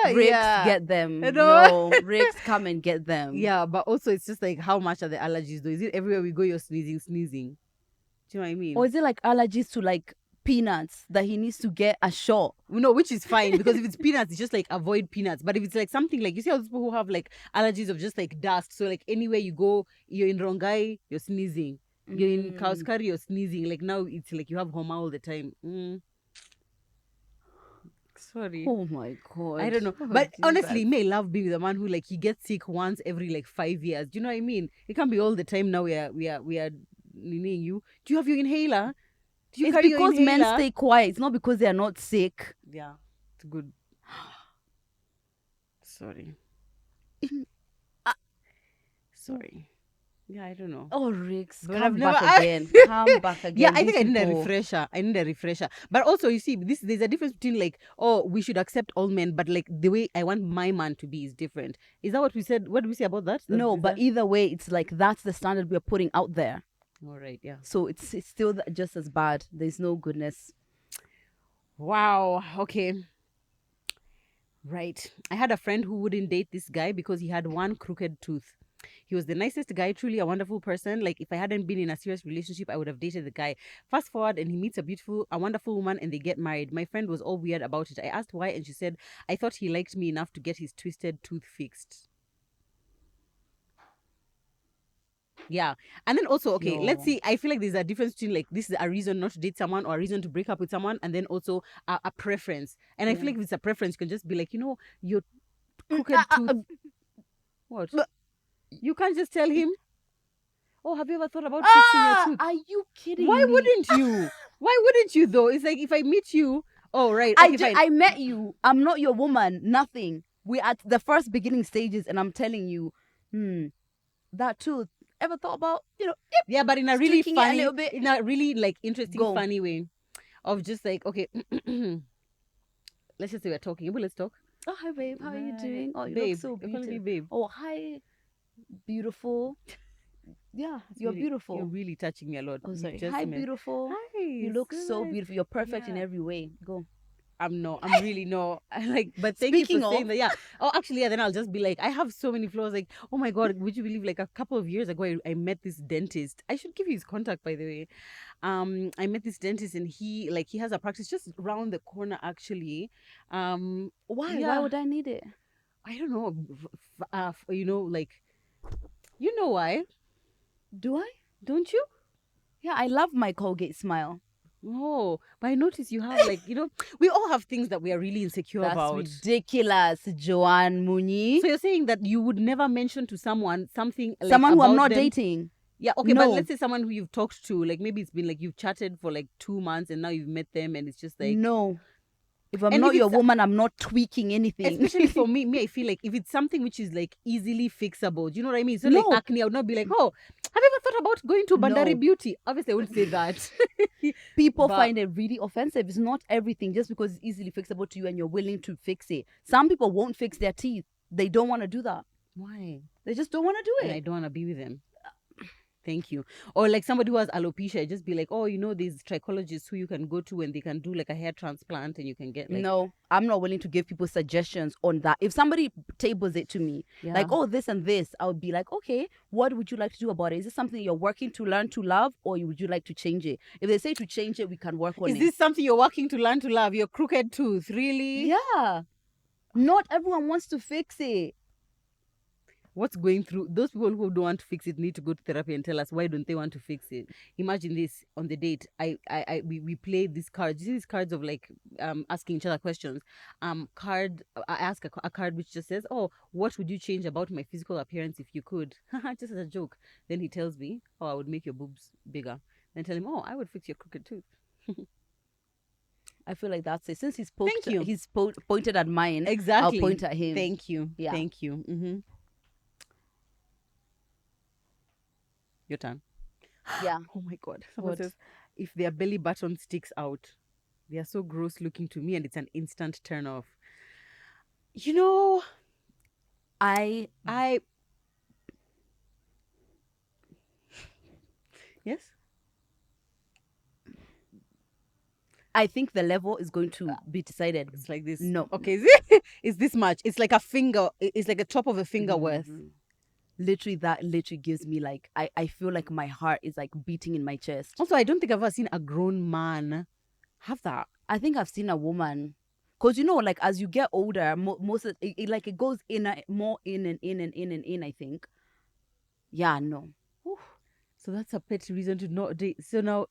B: Ricks, get them. No, Ricks, come and get them.
A: Yeah, but also it's just like, how much are the allergies though? Is it everywhere we go you're sneezing? Do you know what I mean?
B: Or is it like allergies to like peanuts that he needs to get a shot?
A: No, which is fine because if it's peanuts, it's just like avoid peanuts. But if it's like something like, you see how those people who have like allergies of just like dust, so like anywhere you go, you're in Rongai, you're sneezing. You're in Kauskari, you're sneezing. Like now it's like you have homa all the time. Sorry.
B: Oh my God.
A: I don't know. But honestly, may love being with a man who like he gets sick once every like 5 years. Do you know what I mean? It can't be all the time now we are needing you. Do you have your inhaler? Do you
B: it's
A: carry
B: because
A: your inhaler?
B: Men stay quiet. It's not because they are not sick.
A: Yeah. It's good. Sorry. Sorry. Yeah, I don't know.
B: Oh, Ricks,
A: but
B: come back again. Come back again.
A: Yeah, I think I need a refresher. But also, you see, there's a difference between like, oh, we should accept all men, but like the way I want my man to be is different. Is that what we said? What did we say about that?
B: No, but either way, it's like that's the standard we're putting out there.
A: All right, yeah.
B: So it's still just as bad. There's no goodness.
A: Wow. Okay. Right. I had a friend who wouldn't date this guy because he had one crooked tooth. He was the nicest guy, truly a wonderful person. Like if I hadn't been in a serious relationship, I would have dated the guy. Fast forward and he meets a wonderful woman and they get married. My friend was all weird about it. I asked why and she said, I thought he liked me enough to get his twisted tooth fixed. Yeah. And then also, okay, let's
B: Yo.
A: see. I feel like there's a difference between like this is a reason not to date someone or a reason to break up with someone, and then also a preference. And I feel like if it's a preference, you can just be like, your crooked tooth. What?
B: but-
A: You can't just tell him, oh, have you ever thought about fixing your tooth?
B: Are you kidding
A: Why
B: me?
A: wouldn't you? Why wouldn't you though? It's like if I meet you, oh right, okay, fine.
B: I met you. I'm not your woman. Nothing. We're at the first beginning stages, and I'm telling you, that tooth. Ever thought about,
A: Yeah, but in a really
B: tweaking it a
A: funny,
B: little bit?
A: in a really like interesting,
B: Go.
A: funny way, of just like, okay, let's just say we're talking. Well, let's talk.
B: Oh, hi, babe. How are you doing? Oh, you
A: Babe,
B: look so
A: you're calling me
B: beautiful.
A: babe.
B: Oh, hi, beautiful. Yeah, you're beautiful.
A: You're really touching me a lot.
B: Oh, sorry.
A: Just
B: Hi,
A: a minute.
B: beautiful.
A: Hi.
B: You look so
A: nice.
B: beautiful. You're perfect in
A: Yeah.
B: every way. Go.
A: I'm really not. But thank you
B: Speaking
A: for saying
B: of-
A: that. Yeah. Oh, actually, yeah. Then I'll just be like, I have so many flaws. Like, oh my god, would you believe? Like a couple of years ago, I met this dentist. I should give you his contact, by the way. I met this dentist, and he has a practice just around the corner. Actually,
B: Why?
A: yeah.
B: Why would I need it?
A: I don't know. You know why?
B: Do I?
A: Don't you?
B: Yeah, I love my Colgate smile.
A: Oh, but I notice you have we all have things that we are really insecure
B: That's
A: about.
B: ridiculous, Joanne Muni.
A: So you're saying that you would never mention to someone something like
B: Someone who I'm
A: about
B: not
A: them?
B: dating.
A: Yeah, okay,
B: No.
A: but let's say someone who you've talked to, like maybe it's been like you've chatted for like 2 months and now you've met them and it's just like
B: No. If I'm
A: And
B: not
A: if
B: your
A: it's-
B: woman, I'm not tweaking anything.
A: especially for me, I feel like if it's something which is like easily fixable, do you know what I mean? So
B: No.
A: like acne, I would not be like, oh, have you ever thought about going to Bandari
B: No.
A: Beauty? Obviously, I wouldn't say that.
B: People
A: But-
B: find it really offensive. It's not everything just because it's easily fixable to you and you're willing to fix it. Some people won't fix their teeth. They don't want to do that.
A: Why?
B: They just don't want to do
A: And I
B: it.
A: don't want to be with them. Thank you. Or like somebody who has alopecia, just be like, oh, these trichologists who you can go to and they can do like a hair transplant and you can get like
B: No, I'm not willing to give people suggestions on that. If somebody tables it to me,
A: Yeah.
B: like, oh, this and this, I would be like, okay, what would you like to do about it? Is this something you're working to learn to love, or would you like to change it? If they say to change it, we can work on
A: Is
B: it.
A: this something you're working to learn to love? Your crooked tooth, really?
B: Yeah. Not everyone wants to fix it.
A: What's going through those people who don't want to fix it need to go to therapy and tell us why don't they want to fix it. Imagine this on the date. We play these cards. You see these cards of like asking each other questions. I ask a card which just says, oh, what would you change about my physical appearance if you could? Just as a joke. Then he tells me, oh, I would make your boobs bigger. Then tell him, oh, I would fix your crooked tooth.
B: I feel like that's it. Since he's
A: Thank you.
B: pointed at mine,
A: Exactly.
B: I'll point at him.
A: Thank you.
B: Yeah.
A: Thank you. Mm-hmm. Your turn.
B: Yeah.
A: Oh my god. Someone
B: What?
A: says if their belly button sticks out, they are so gross looking to me and it's an instant turn off.
B: I
A: Yes?
B: think the level is going to be decided.
A: It's like this.
B: No.
A: Okay, it's this much. It's like a finger. It's like a top of a finger worth.
B: Literally, that literally gives me like I feel like my heart is like beating in my chest.
A: Also, I don't think I've ever seen a grown man have that.
B: I think I've seen a woman, because like as you get older, most of it goes more in and in and in and in. I think. Yeah, no.
A: So that's a petty reason to not date. So now,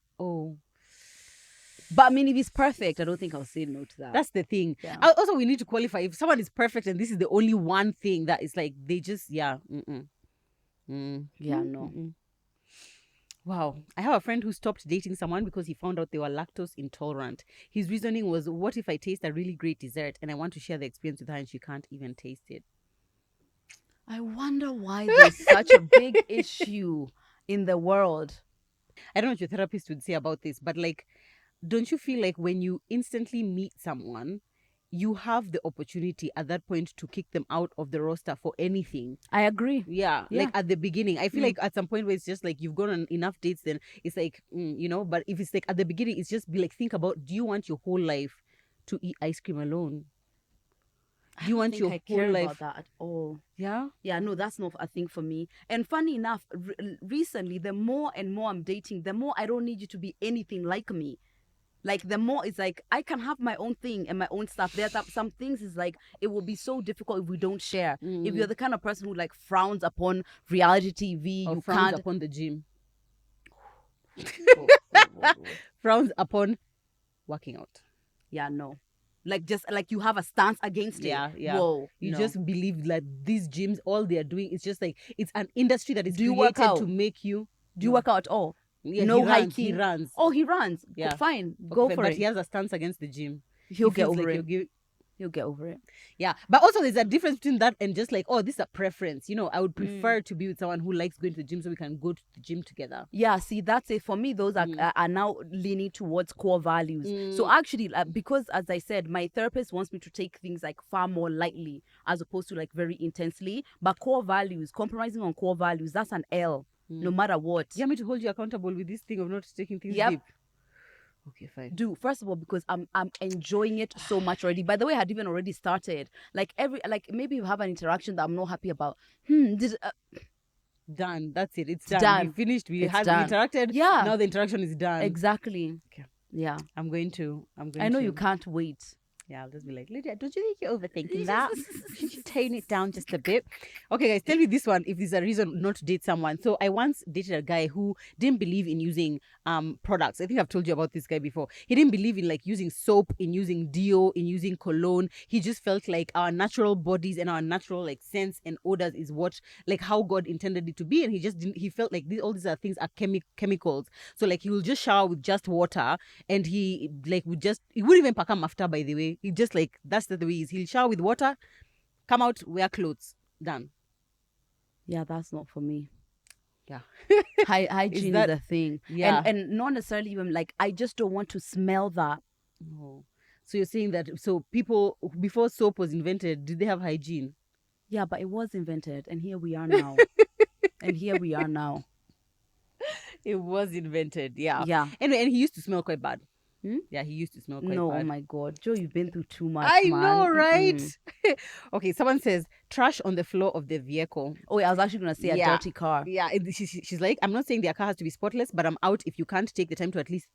B: But I mean, if he's perfect, I don't think I'll say no to that.
A: that's the thing.
B: Yeah.
A: Also, we need to qualify. If someone is perfect and this is the only one thing that is like they just
B: yeah, no.
A: Wow. I have a friend who stopped dating someone because he found out they were lactose intolerant. His reasoning was, what if I taste a really great dessert and I want to share the experience with her and she can't even taste it?
B: I wonder why there's such a big issue in the world.
A: I don't know what your therapist would say about this, but like, don't you feel like when you instantly meet someone, you have the opportunity at that point to kick them out of the roster for anything?
B: I agree.
A: Yeah. Like at the beginning. I feel like at some point where it's just like you've gone on enough dates, then it's like, but if it's like at the beginning, it's just be like, think about, do you want your whole life to eat ice cream alone? Do you want your whole life?
B: about that at all?
A: Yeah.
B: Yeah, no, that's not a thing for me. And funny enough, recently, the more and more I'm dating, the more I don't need you to be anything like me. Like the more it's like I can have my own thing and my own stuff. There's some things is like it will be so difficult if we don't share. If you're the kind of person who like frowns upon reality TV,
A: Or
B: you
A: frowns
B: can't.
A: upon the gym.
B: Oh.
A: Frowns upon working out.
B: Yeah, no. Like just like you have a stance against
A: Yeah,
B: it.
A: yeah.
B: Whoa.
A: You
B: no.
A: just believe that these gyms, all they are doing is just like it's an industry that is
B: Do you work
A: created
B: out?
A: to make you.
B: Do you
A: No.
B: work out at all?
A: Yeah,
B: No
A: he runs,
B: hiking.
A: He runs.
B: Oh, he runs.
A: Yeah.
B: Fine.
A: Okay,
B: Go
A: fine,
B: for
A: but
B: it.
A: he has a stance against the gym.
B: He'll
A: He
B: get
A: feels
B: over
A: like
B: it. He'll get over it.
A: Yeah, but also there's a difference between that and just like, oh, this is a preference. You know, I would prefer to be with someone who likes going to the gym so we can go to the gym together.
B: Yeah, see, that's it. For me, those are now leaning towards core values. So actually, because as I said, my therapist wants me to take things like far more lightly as opposed to like very intensely. But core values, compromising on core values, that's an L, no matter what.
A: You want me to hold you accountable with this thing of not taking things
B: Yep.
A: deep? Okay, fine.
B: Do first of all because I'm enjoying it so much already. By the way, I had even already started. Like maybe you have an interaction that I'm not happy about.
A: Done. That's it. It's done.
B: done.
A: We finished. We
B: It's
A: had
B: done.
A: interacted.
B: Yeah.
A: Now the interaction is done.
B: Exactly.
A: Okay.
B: Yeah.
A: I'm going to.
B: I know you can't wait.
A: Yeah, I'll just be like, Lydia, don't you think you're overthinking that? Should you tone it down just a bit? Okay, guys, tell me this one if there's a reason not to date someone. So I once dated a guy who didn't believe in using products. I think I've told you about this guy before. He didn't believe in like using soap, in using deo, in using cologne. He just felt like our natural bodies and our natural like scents and odors is what like how God intended it to be. And he just didn't. He felt like all these are things are chemicals. So like he will just shower with just water, and he wouldn't even pack him after. By the way. He just like that's the way he is. He'll shower with water, come out, wear clothes, done.
B: Yeah, that's not for me.
A: Yeah,
B: hygiene is a thing.
A: Yeah,
B: and not necessarily even like I just don't want to smell that.
A: No. So you're saying that people before soap was invented, did they have hygiene?
B: Yeah, but it was invented, and here we are now.
A: It was invented. Yeah.
B: Yeah.
A: Anyway, and he used to smell quite bad. Yeah, he used to smell quite bad.
B: No, oh my God. Joe, you've been through too much,
A: I
B: man.
A: know, right? Okay, someone says, trash on the floor of the vehicle.
B: Oh, yeah, I was actually going to say a dirty car.
A: Yeah, she's like, I'm not saying their car has to be spotless, but I'm out if you can't take the time to at least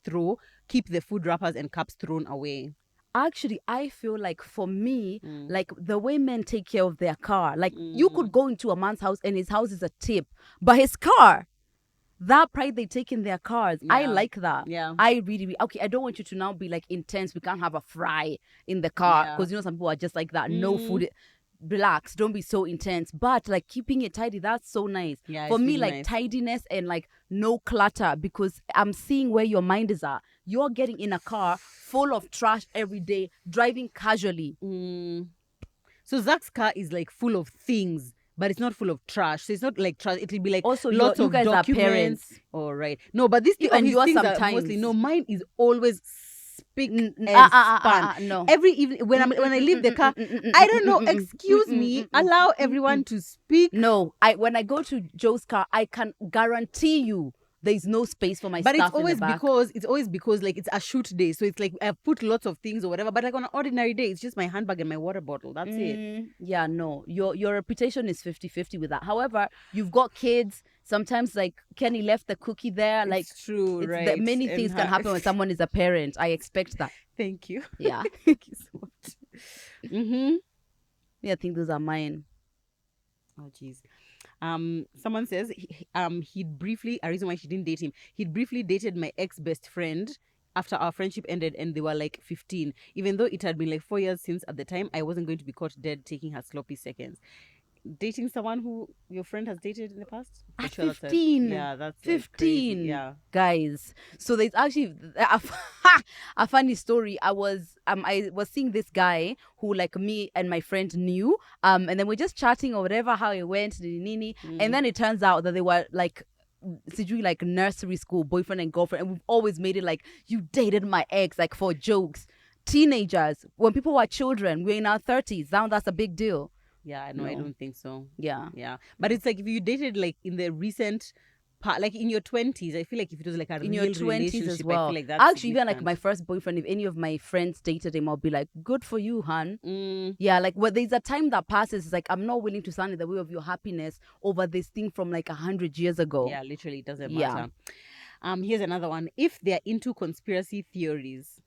A: keep the food wrappers and cups thrown away.
B: Actually, I feel like for me, like the way men take care of their car, like you could go into a man's house and his house is a tip, but his car... that pride they take in their cars, I like that.
A: Yeah.
B: I really, okay, I don't want you to now be like intense. We can't have a fry in the car because you know some people are just like that. No food. Relax, don't be so intense. But like keeping it tidy, that's so nice.
A: Yeah,
B: for me,
A: really
B: like
A: nice.
B: tidiness and like no clutter, because I'm seeing where your mind is at. You're getting in a car full of trash every day, driving casually.
A: So Zach's car is like full of things, but it's not full of trash. So it's not like trash. It'll be like
B: Also,
A: lots
B: you
A: of
B: guys
A: documents.
B: are parents.
A: All right. No, but this thing
B: And
A: of his
B: you are
A: things
B: sometimes.
A: are mostly no. Mine is always spick and span.
B: No.
A: Every evening when I leave the car, I don't know. Excuse me. Allow everyone to speak.
B: No, when I go to Joe's car, I can guarantee you there's no space for my
A: But
B: stuff
A: it's always
B: in the back.
A: because like it's a shoot day, so it's like I've put lots of things or whatever. But like on an ordinary day, it's just my handbag and my water bottle. That's it.
B: Yeah, no, your reputation is 50-50 with that. However, you've got kids. Sometimes like Kenny left the cookie there. Like
A: It's true, right?
B: Many things can happen when someone is a parent. I expect that.
A: Thank you.
B: Yeah.
A: Thank you so much.
B: Yeah, I think those are mine.
A: Oh, jeez. Someone says he'd briefly, a reason why she didn't date him, he'd briefly dated my ex-best friend after our friendship ended and they were like 15. Even though it had been like 4 years since at the time, I wasn't going to be caught dead taking her sloppy seconds. Dating someone who your friend has dated in the past?
B: At
A: Sure,
B: 15.
A: Yeah, that's
B: 15.
A: Like yeah.
B: Guys. So there's actually a funny story. I was seeing this guy who like me and my friend knew. And then we're just chatting or whatever, how it went, and then it turns out that they were like nursery school boyfriend and girlfriend, and we've always made it like you dated my ex, like for jokes. Teenagers, when people were children, we're in our 30s. Now that's a big deal.
A: Yeah, no, I don't think so.
B: Yeah.
A: Yeah. But it's like if you dated like in the recent part, like in your 20s, I feel like if it was like a
B: in
A: real
B: your 20s
A: relationship,
B: as well.
A: I feel like that's
B: actually even like
A: different.
B: my first boyfriend, if any of my friends dated him, I'll be like, good for you, hun. Yeah, like there's a time that passes. It's like I'm not willing to stand in the way of your happiness over this thing from like 100 years ago.
A: Yeah, literally, it doesn't matter.
B: Yeah.
A: Here's another one. If they're into conspiracy theories.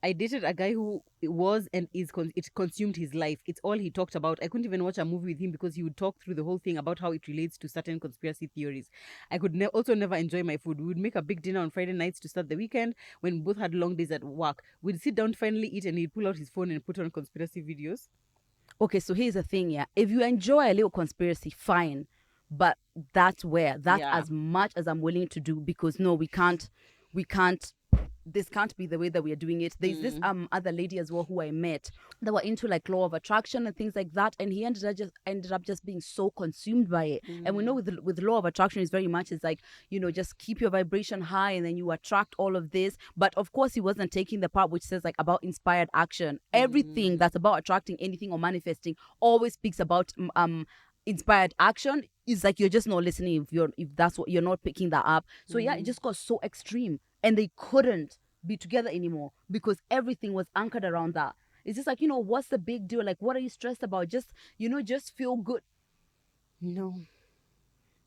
A: I dated a guy who was and is it consumed his life. It's all he talked about. I couldn't even watch a movie with him because he would talk through the whole thing about how it relates to certain conspiracy theories. I could also never enjoy my food. We would make a big dinner on Friday nights to start the weekend when we both had long days at work. We'd sit down to finally eat and he'd pull out his phone and put on conspiracy videos.
B: Okay, so here's the thing, yeah. If you enjoy a little conspiracy, fine. But that's as much as I'm willing to do, because no, we can't, this can't be the way that we are doing it. There's this other lady as well who I met that were into like law of attraction and things like that, and he ended up just being so consumed by it. And we know with law of attraction is very much, it's like, you know, just keep your vibration high and then you attract all of this. But of course he wasn't taking the part which says like about inspired action. Everything that's about attracting anything or manifesting always speaks about inspired action. Is like you're just not listening if that's what you're not picking that up. So yeah, it just got so extreme. And they couldn't be together anymore because everything was anchored around that. It's just like, you know, what's the big deal? Like, what are you stressed about? Just, you know, just feel good.
A: No.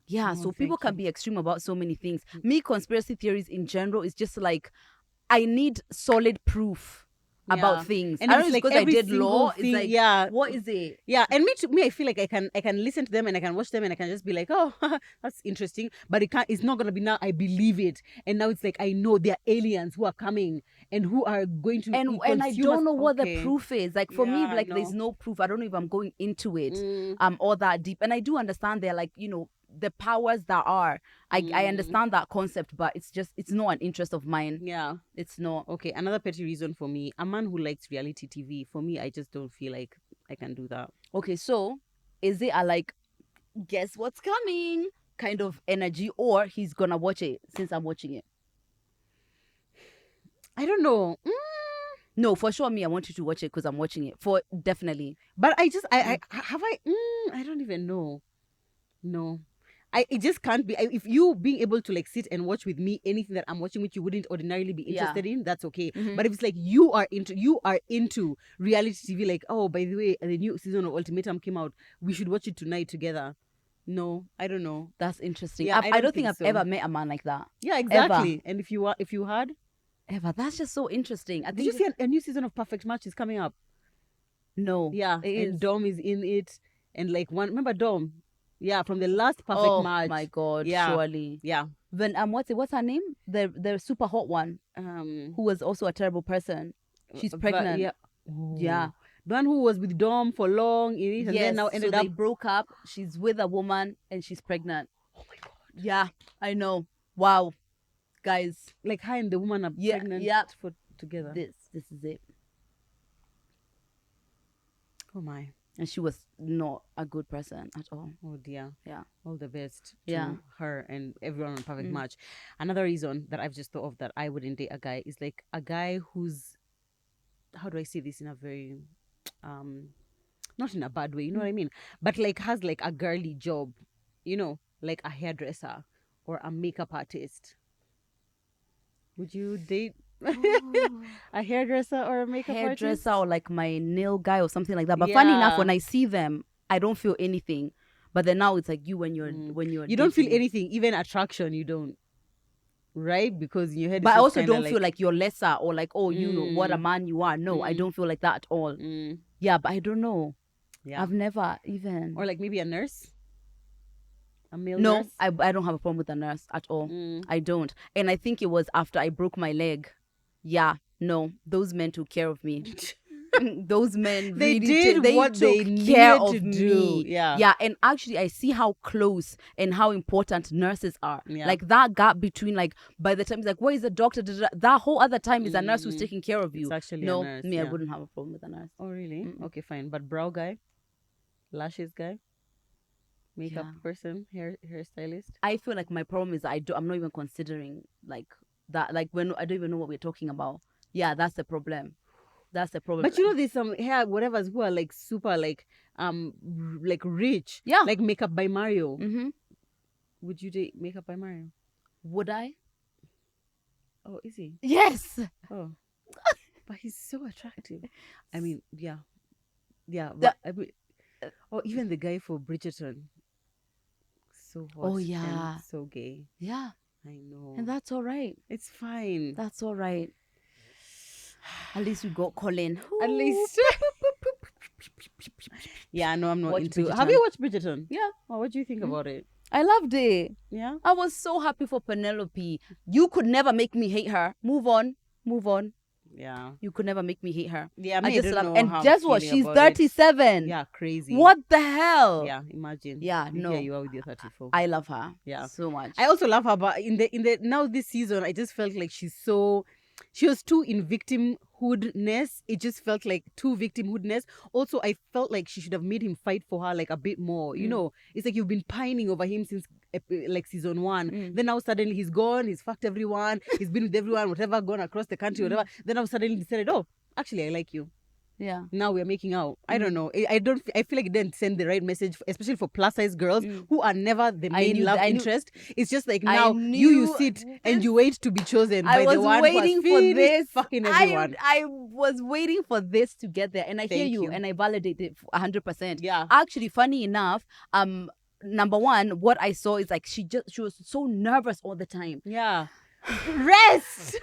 B: Yeah, so people can be extreme about so many things. Me, conspiracy theories in general is just like, I need solid proof about things.
A: And
B: I
A: it's
B: don't know,
A: like
B: because I did law.
A: thing,
B: it's like, what is it?
A: Yeah, and me, I feel like I can listen to them and I can watch them and I can just be like, oh, that's interesting. But it's not gonna be now. I believe it, and now it's like I know there are aliens who are coming and who are going to
B: and I don't know what the proof is. Like for me, like there's no proof. I don't know if I'm going into it all that deep. And I do understand they're like, you know, the powers that are. I understand that concept, but it's not an interest of mine.
A: Yeah,
B: it's not.
A: Okay, another petty reason for me, a man who likes reality TV, for me, I just don't feel like I can do that.
B: Okay, so is it a like, guess what's coming kind of energy, or he's gonna watch it since I'm watching it?
A: I don't know.
B: No, for sure, me, I want you to watch it because I'm watching it. For definitely.
A: But I don't even know. No. It just can't be. If you being able to like sit and watch with me anything that I'm watching which you wouldn't ordinarily be interested in, that's okay. But if it's like you are into reality TV, like, oh, by the way, the new season of Ultimatum came out, we should watch it tonight together. No, I don't know.
B: That's interesting. Yeah, I don't think I've ever met a man like that.
A: Yeah, exactly. Ever. And if you had
B: ever, that's just so interesting.
A: Did you see a new season of Perfect Match is coming up?
B: No.
A: Yeah, and Dom is in it, and like remember Dom? Yeah, from the last Perfect Match.
B: Oh my God, surely.
A: Yeah.
B: Then what's her name? The super hot one. Who was also a terrible person. She's pregnant.
A: Yeah.
B: Yeah.
A: The one who was with Dom for long, and then now ended up.
B: They broke up. She's with a woman and she's pregnant.
A: Oh my God.
B: Yeah, I know. Wow, guys.
A: Like her and the woman are pregnant.
B: Yeah.
A: For together.
B: This is it.
A: Oh my.
B: And she was not a good person at all.
A: Oh dear.
B: Yeah.
A: All the best to her and everyone on Perfect Match. Another reason that I've just thought of that I wouldn't date a guy is like a guy who's, how do I say this in a very, not in a bad way, you know what I mean? But like has like a girly job, you know, like a hairdresser or a makeup artist. Would you date a hairdresser or a makeup artist?
B: Or like my nail guy or something like that. But funny enough, when I see them, I don't feel anything. But then now it's like you when you're
A: you don't feel anything, even attraction you don't, right? Because in your head.
B: But I also don't feel like you're lesser or like, oh, you know what a man you are. No, I don't feel like that at all. Yeah, but I don't know. Yeah, I've never even.
A: Or like maybe a nurse. A male nurse?
B: I don't have a problem with a nurse at all. I don't. And I think it was after I broke my leg. Yeah, no, those men took care of me. Those men
A: they
B: really
A: did what they
B: took care
A: needed
B: of
A: to do.
B: me. Yeah, and actually I see how close and how important nurses are.
A: Yeah.
B: Like that gap between, like, by the time it's like, where is the doctor? That whole other time is a nurse who's taking care of you.
A: It's actually
B: no,
A: a nurse,
B: me, I wouldn't have a problem with a nurse.
A: Oh really? Okay, fine. But brow guy, lashes guy, makeup person, hairstylist.
B: I feel like my problem is I'm not even considering like that. Like when I don't even know what we're talking about. Yeah, that's the problem. That's the problem.
A: But you know, there's some hair whatevers who are like super like rich.
B: Yeah.
A: Like Makeup by Mario. Would you date Makeup by Mario?
B: Would I?
A: Oh, is he?
B: Yes.
A: Oh. But he's so attractive. I mean, yeah. But, or even the guy for Bridgerton. So hot.
B: Oh yeah.
A: And so gay.
B: Yeah.
A: I know.
B: And that's all right.
A: It's fine.
B: That's all right. At least we got Colin.
A: At least. Yeah, no, I'm not
B: Watch
A: into.
B: Bridgerton.
A: Have you watched Bridgerton?
B: Yeah.
A: Oh, what do you think about it?
B: I loved it.
A: Yeah.
B: I was so happy for Penelope. You could never make me hate her. Move on.
A: Yeah.
B: You could never make me hate her.
A: Yeah,
B: I just
A: don't
B: love.
A: know
B: And
A: how I'm
B: guess what?
A: feeling
B: She's
A: about it.
B: 37.
A: Yeah, crazy.
B: What the hell?
A: Yeah, imagine.
B: Yeah,
A: Here
B: no.
A: you are with your 34.
B: I love her.
A: Yeah.
B: So much.
A: I also love her, but in the now this season, I just felt like she was too in victimhoodness. It just felt like too victimhoodness. Also, I felt like she should have made him fight for her like a bit more. You know, it's like you've been pining over him since like season 1. Then now suddenly he's gone. He's fucked everyone. He's been with everyone, whatever, gone across the country, whatever. Then now suddenly decided, oh, actually, I like you.
B: Yeah.
A: Now we're making out. I don't know. I feel like it didn't send the right message, especially for plus size girls who are never the main love interest. It's just like now you sit and you wait to be chosen by the one
B: waiting
A: who
B: for this.
A: fucking everyone.
B: I was waiting for this to get there, and I hear
A: Thank
B: you,
A: you.
B: and I validate it 100%.
A: Yeah.
B: Actually, funny enough, number one, what I saw is like she was so nervous all the time.
A: Yeah. Rest.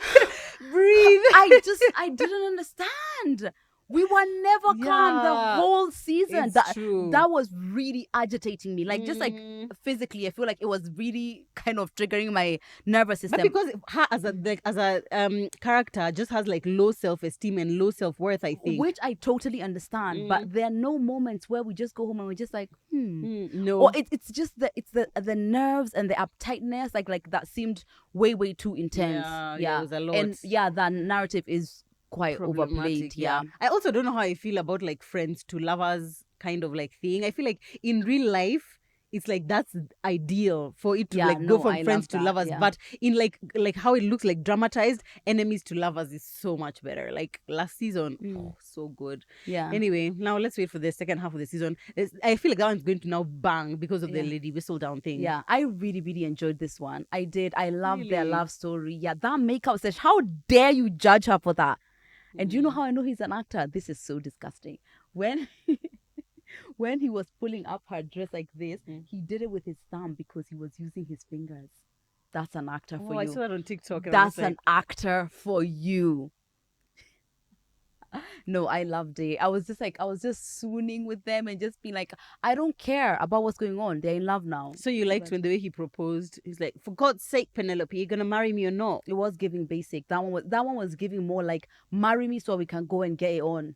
A: Breathe.
B: I didn't understand. We were never calm the whole season.
A: It's true.
B: That was really agitating me. Like just like physically, I feel like it was really kind of triggering my nervous system.
A: But because her as a character just has like low self-esteem and low self-worth, I think.
B: Which I totally understand. But there are no moments where we just go home and we're just like,
A: no.
B: Or it's just the nerves and the uptightness, like that seemed way too intense.
A: Yeah, it was a lot.
B: And that narrative is quite overplayed. Yeah.
A: I also don't know how I feel about like friends to lovers kind of like thing. I feel like in real life it's like that's ideal for it to go from friends to lovers.
B: Yeah.
A: But in like how it looks like dramatized, enemies to lovers is so much better. Like last season, so good.
B: Yeah.
A: Anyway, now let's wait for the second half of the season. I feel like that one's going to now bang because of the Lady Whistledown thing.
B: Yeah, I really enjoyed this one. I did. I loved their love story. Yeah, that makeup session. How dare you judge her for that? And do you know how I know he's an actor? This is so disgusting. When he was pulling up her dress like this, he did it with his thumb because he was using his fingers. That's an actor for you.
A: I saw that on TikTok.
B: That's an actor for you. No, I loved it. I was just swooning with them and just being like, I don't care about what's going on. They're in love now.
A: So you liked when the way he proposed? He's like, for God's sake, Penelope, you're gonna marry me or not?
B: It was giving basic. That one was giving more like, marry me so we can go and get it on.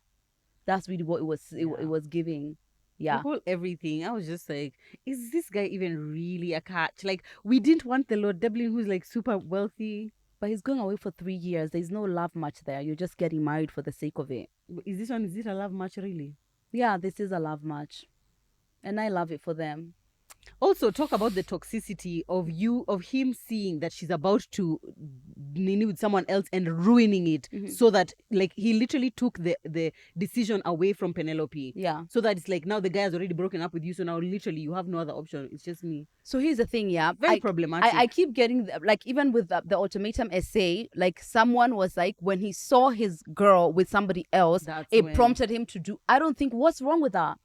B: That's really what it was. It was giving. Yeah.
A: The whole everything. I was just like, is this guy even really a catch? Like, we didn't want the Lord Dublin who's like super wealthy.
B: But he's going away for 3 years. There's no love match there. You're just getting married for the sake of it.
A: Is it a love match really?
B: Yeah, this is a love match. And I love it for them.
A: Also, talk about the toxicity of him seeing that she's about to nini with someone else and ruining it, so that like he literally took the decision away from Penelope.
B: Yeah.
A: So that it's like now the guy has already broken up with you, so now literally you have no other option. It's just me.
B: So here's the thing, yeah.
A: Very problematic.
B: I keep getting, like, even with the ultimatum essay, like, someone was like, when he saw his girl with somebody else, prompted him to do, I don't think, what's wrong with that?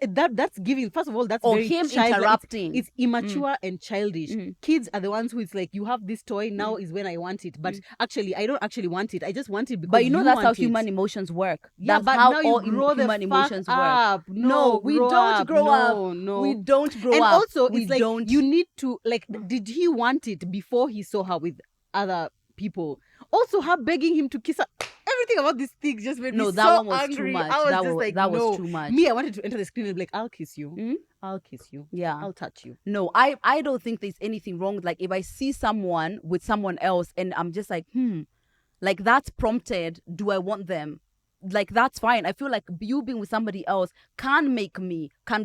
A: That's giving, first of all, that's
B: or
A: very
B: him
A: childish.
B: interrupting.
A: It's immature and childish. Kids are the ones who it's like, you have this toy, now is when I want it. But actually, I don't actually want it. I just want it because
B: But you know that's how
A: want
B: human
A: it.
B: emotions work.
A: Yeah,
B: That's
A: but
B: how
A: now you
B: all
A: grow the
B: human emotions
A: fuck
B: work.
A: up.
B: No, we don't grow up.
A: No.
B: We don't grow
A: and
B: up.
A: And also,
B: we
A: it's like,
B: don't.
A: you need to, like, did he want it before he saw her with other people? Also, her begging him to kiss her. Everything about this thing just made me so angry.
B: No, that one was too much.
A: I was just like,
B: that
A: no.
B: was too much.
A: Me, I wanted to enter the screen and be like, I'll kiss you. I'll kiss you.
B: Yeah.
A: I'll touch you.
B: No, I don't think there's anything wrong with, like, if I see someone with someone else and I'm just like, like, that's prompted, do I want them? Like, that's fine. I feel like you being with somebody else can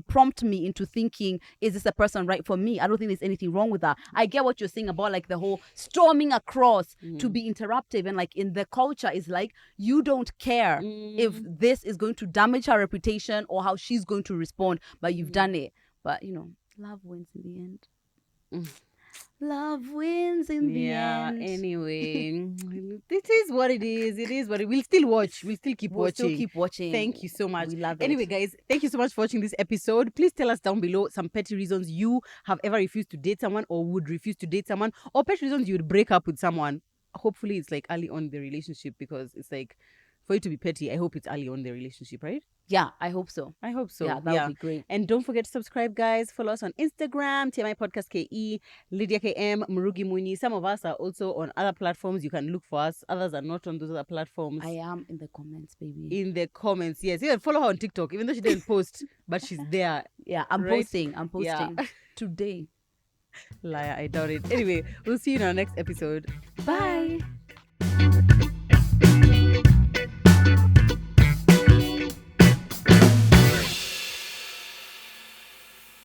B: prompt me into thinking, is this a person right for me? I don't think there's anything wrong with that. I get what you're saying about, like, the whole storming across to be interruptive, and, like, in the culture is like, you don't care if this is going to damage her reputation or how she's going to respond, but you've done it. But, you know, love wins in the end. Love wins in the end.
A: Anyway, it is what it is. It is what it. We'll still watch. We'll still keep
B: We'll
A: watching.
B: still keep watching.
A: Thank you so much.
B: We love it.
A: Anyway, guys, thank you so much for watching this episode. Please tell us down below some petty reasons you have ever refused to date someone or would refuse to date someone, or petty reasons you would break up with someone. Hopefully, it's like early on in the relationship, because it's like, for it to be petty, I hope it's early on in the relationship, right?
B: Yeah, I hope so.
A: I hope so.
B: Yeah, that would be great.
A: And don't forget to subscribe, guys. Follow us on Instagram, TMI Podcast KE, Lydia KM, Murugi Muni. Some of us are also on other platforms. You can look for us. Others are not on those other platforms.
B: I am in the comments, baby.
A: In the comments, yes. You can follow her on TikTok, even though she didn't post, but she's there.
B: Yeah, I'm
A: Right?
B: posting. I'm posting
A: Yeah.
B: today.
A: Liar, I doubt it. Anyway, we'll see you in our next episode.
B: Bye.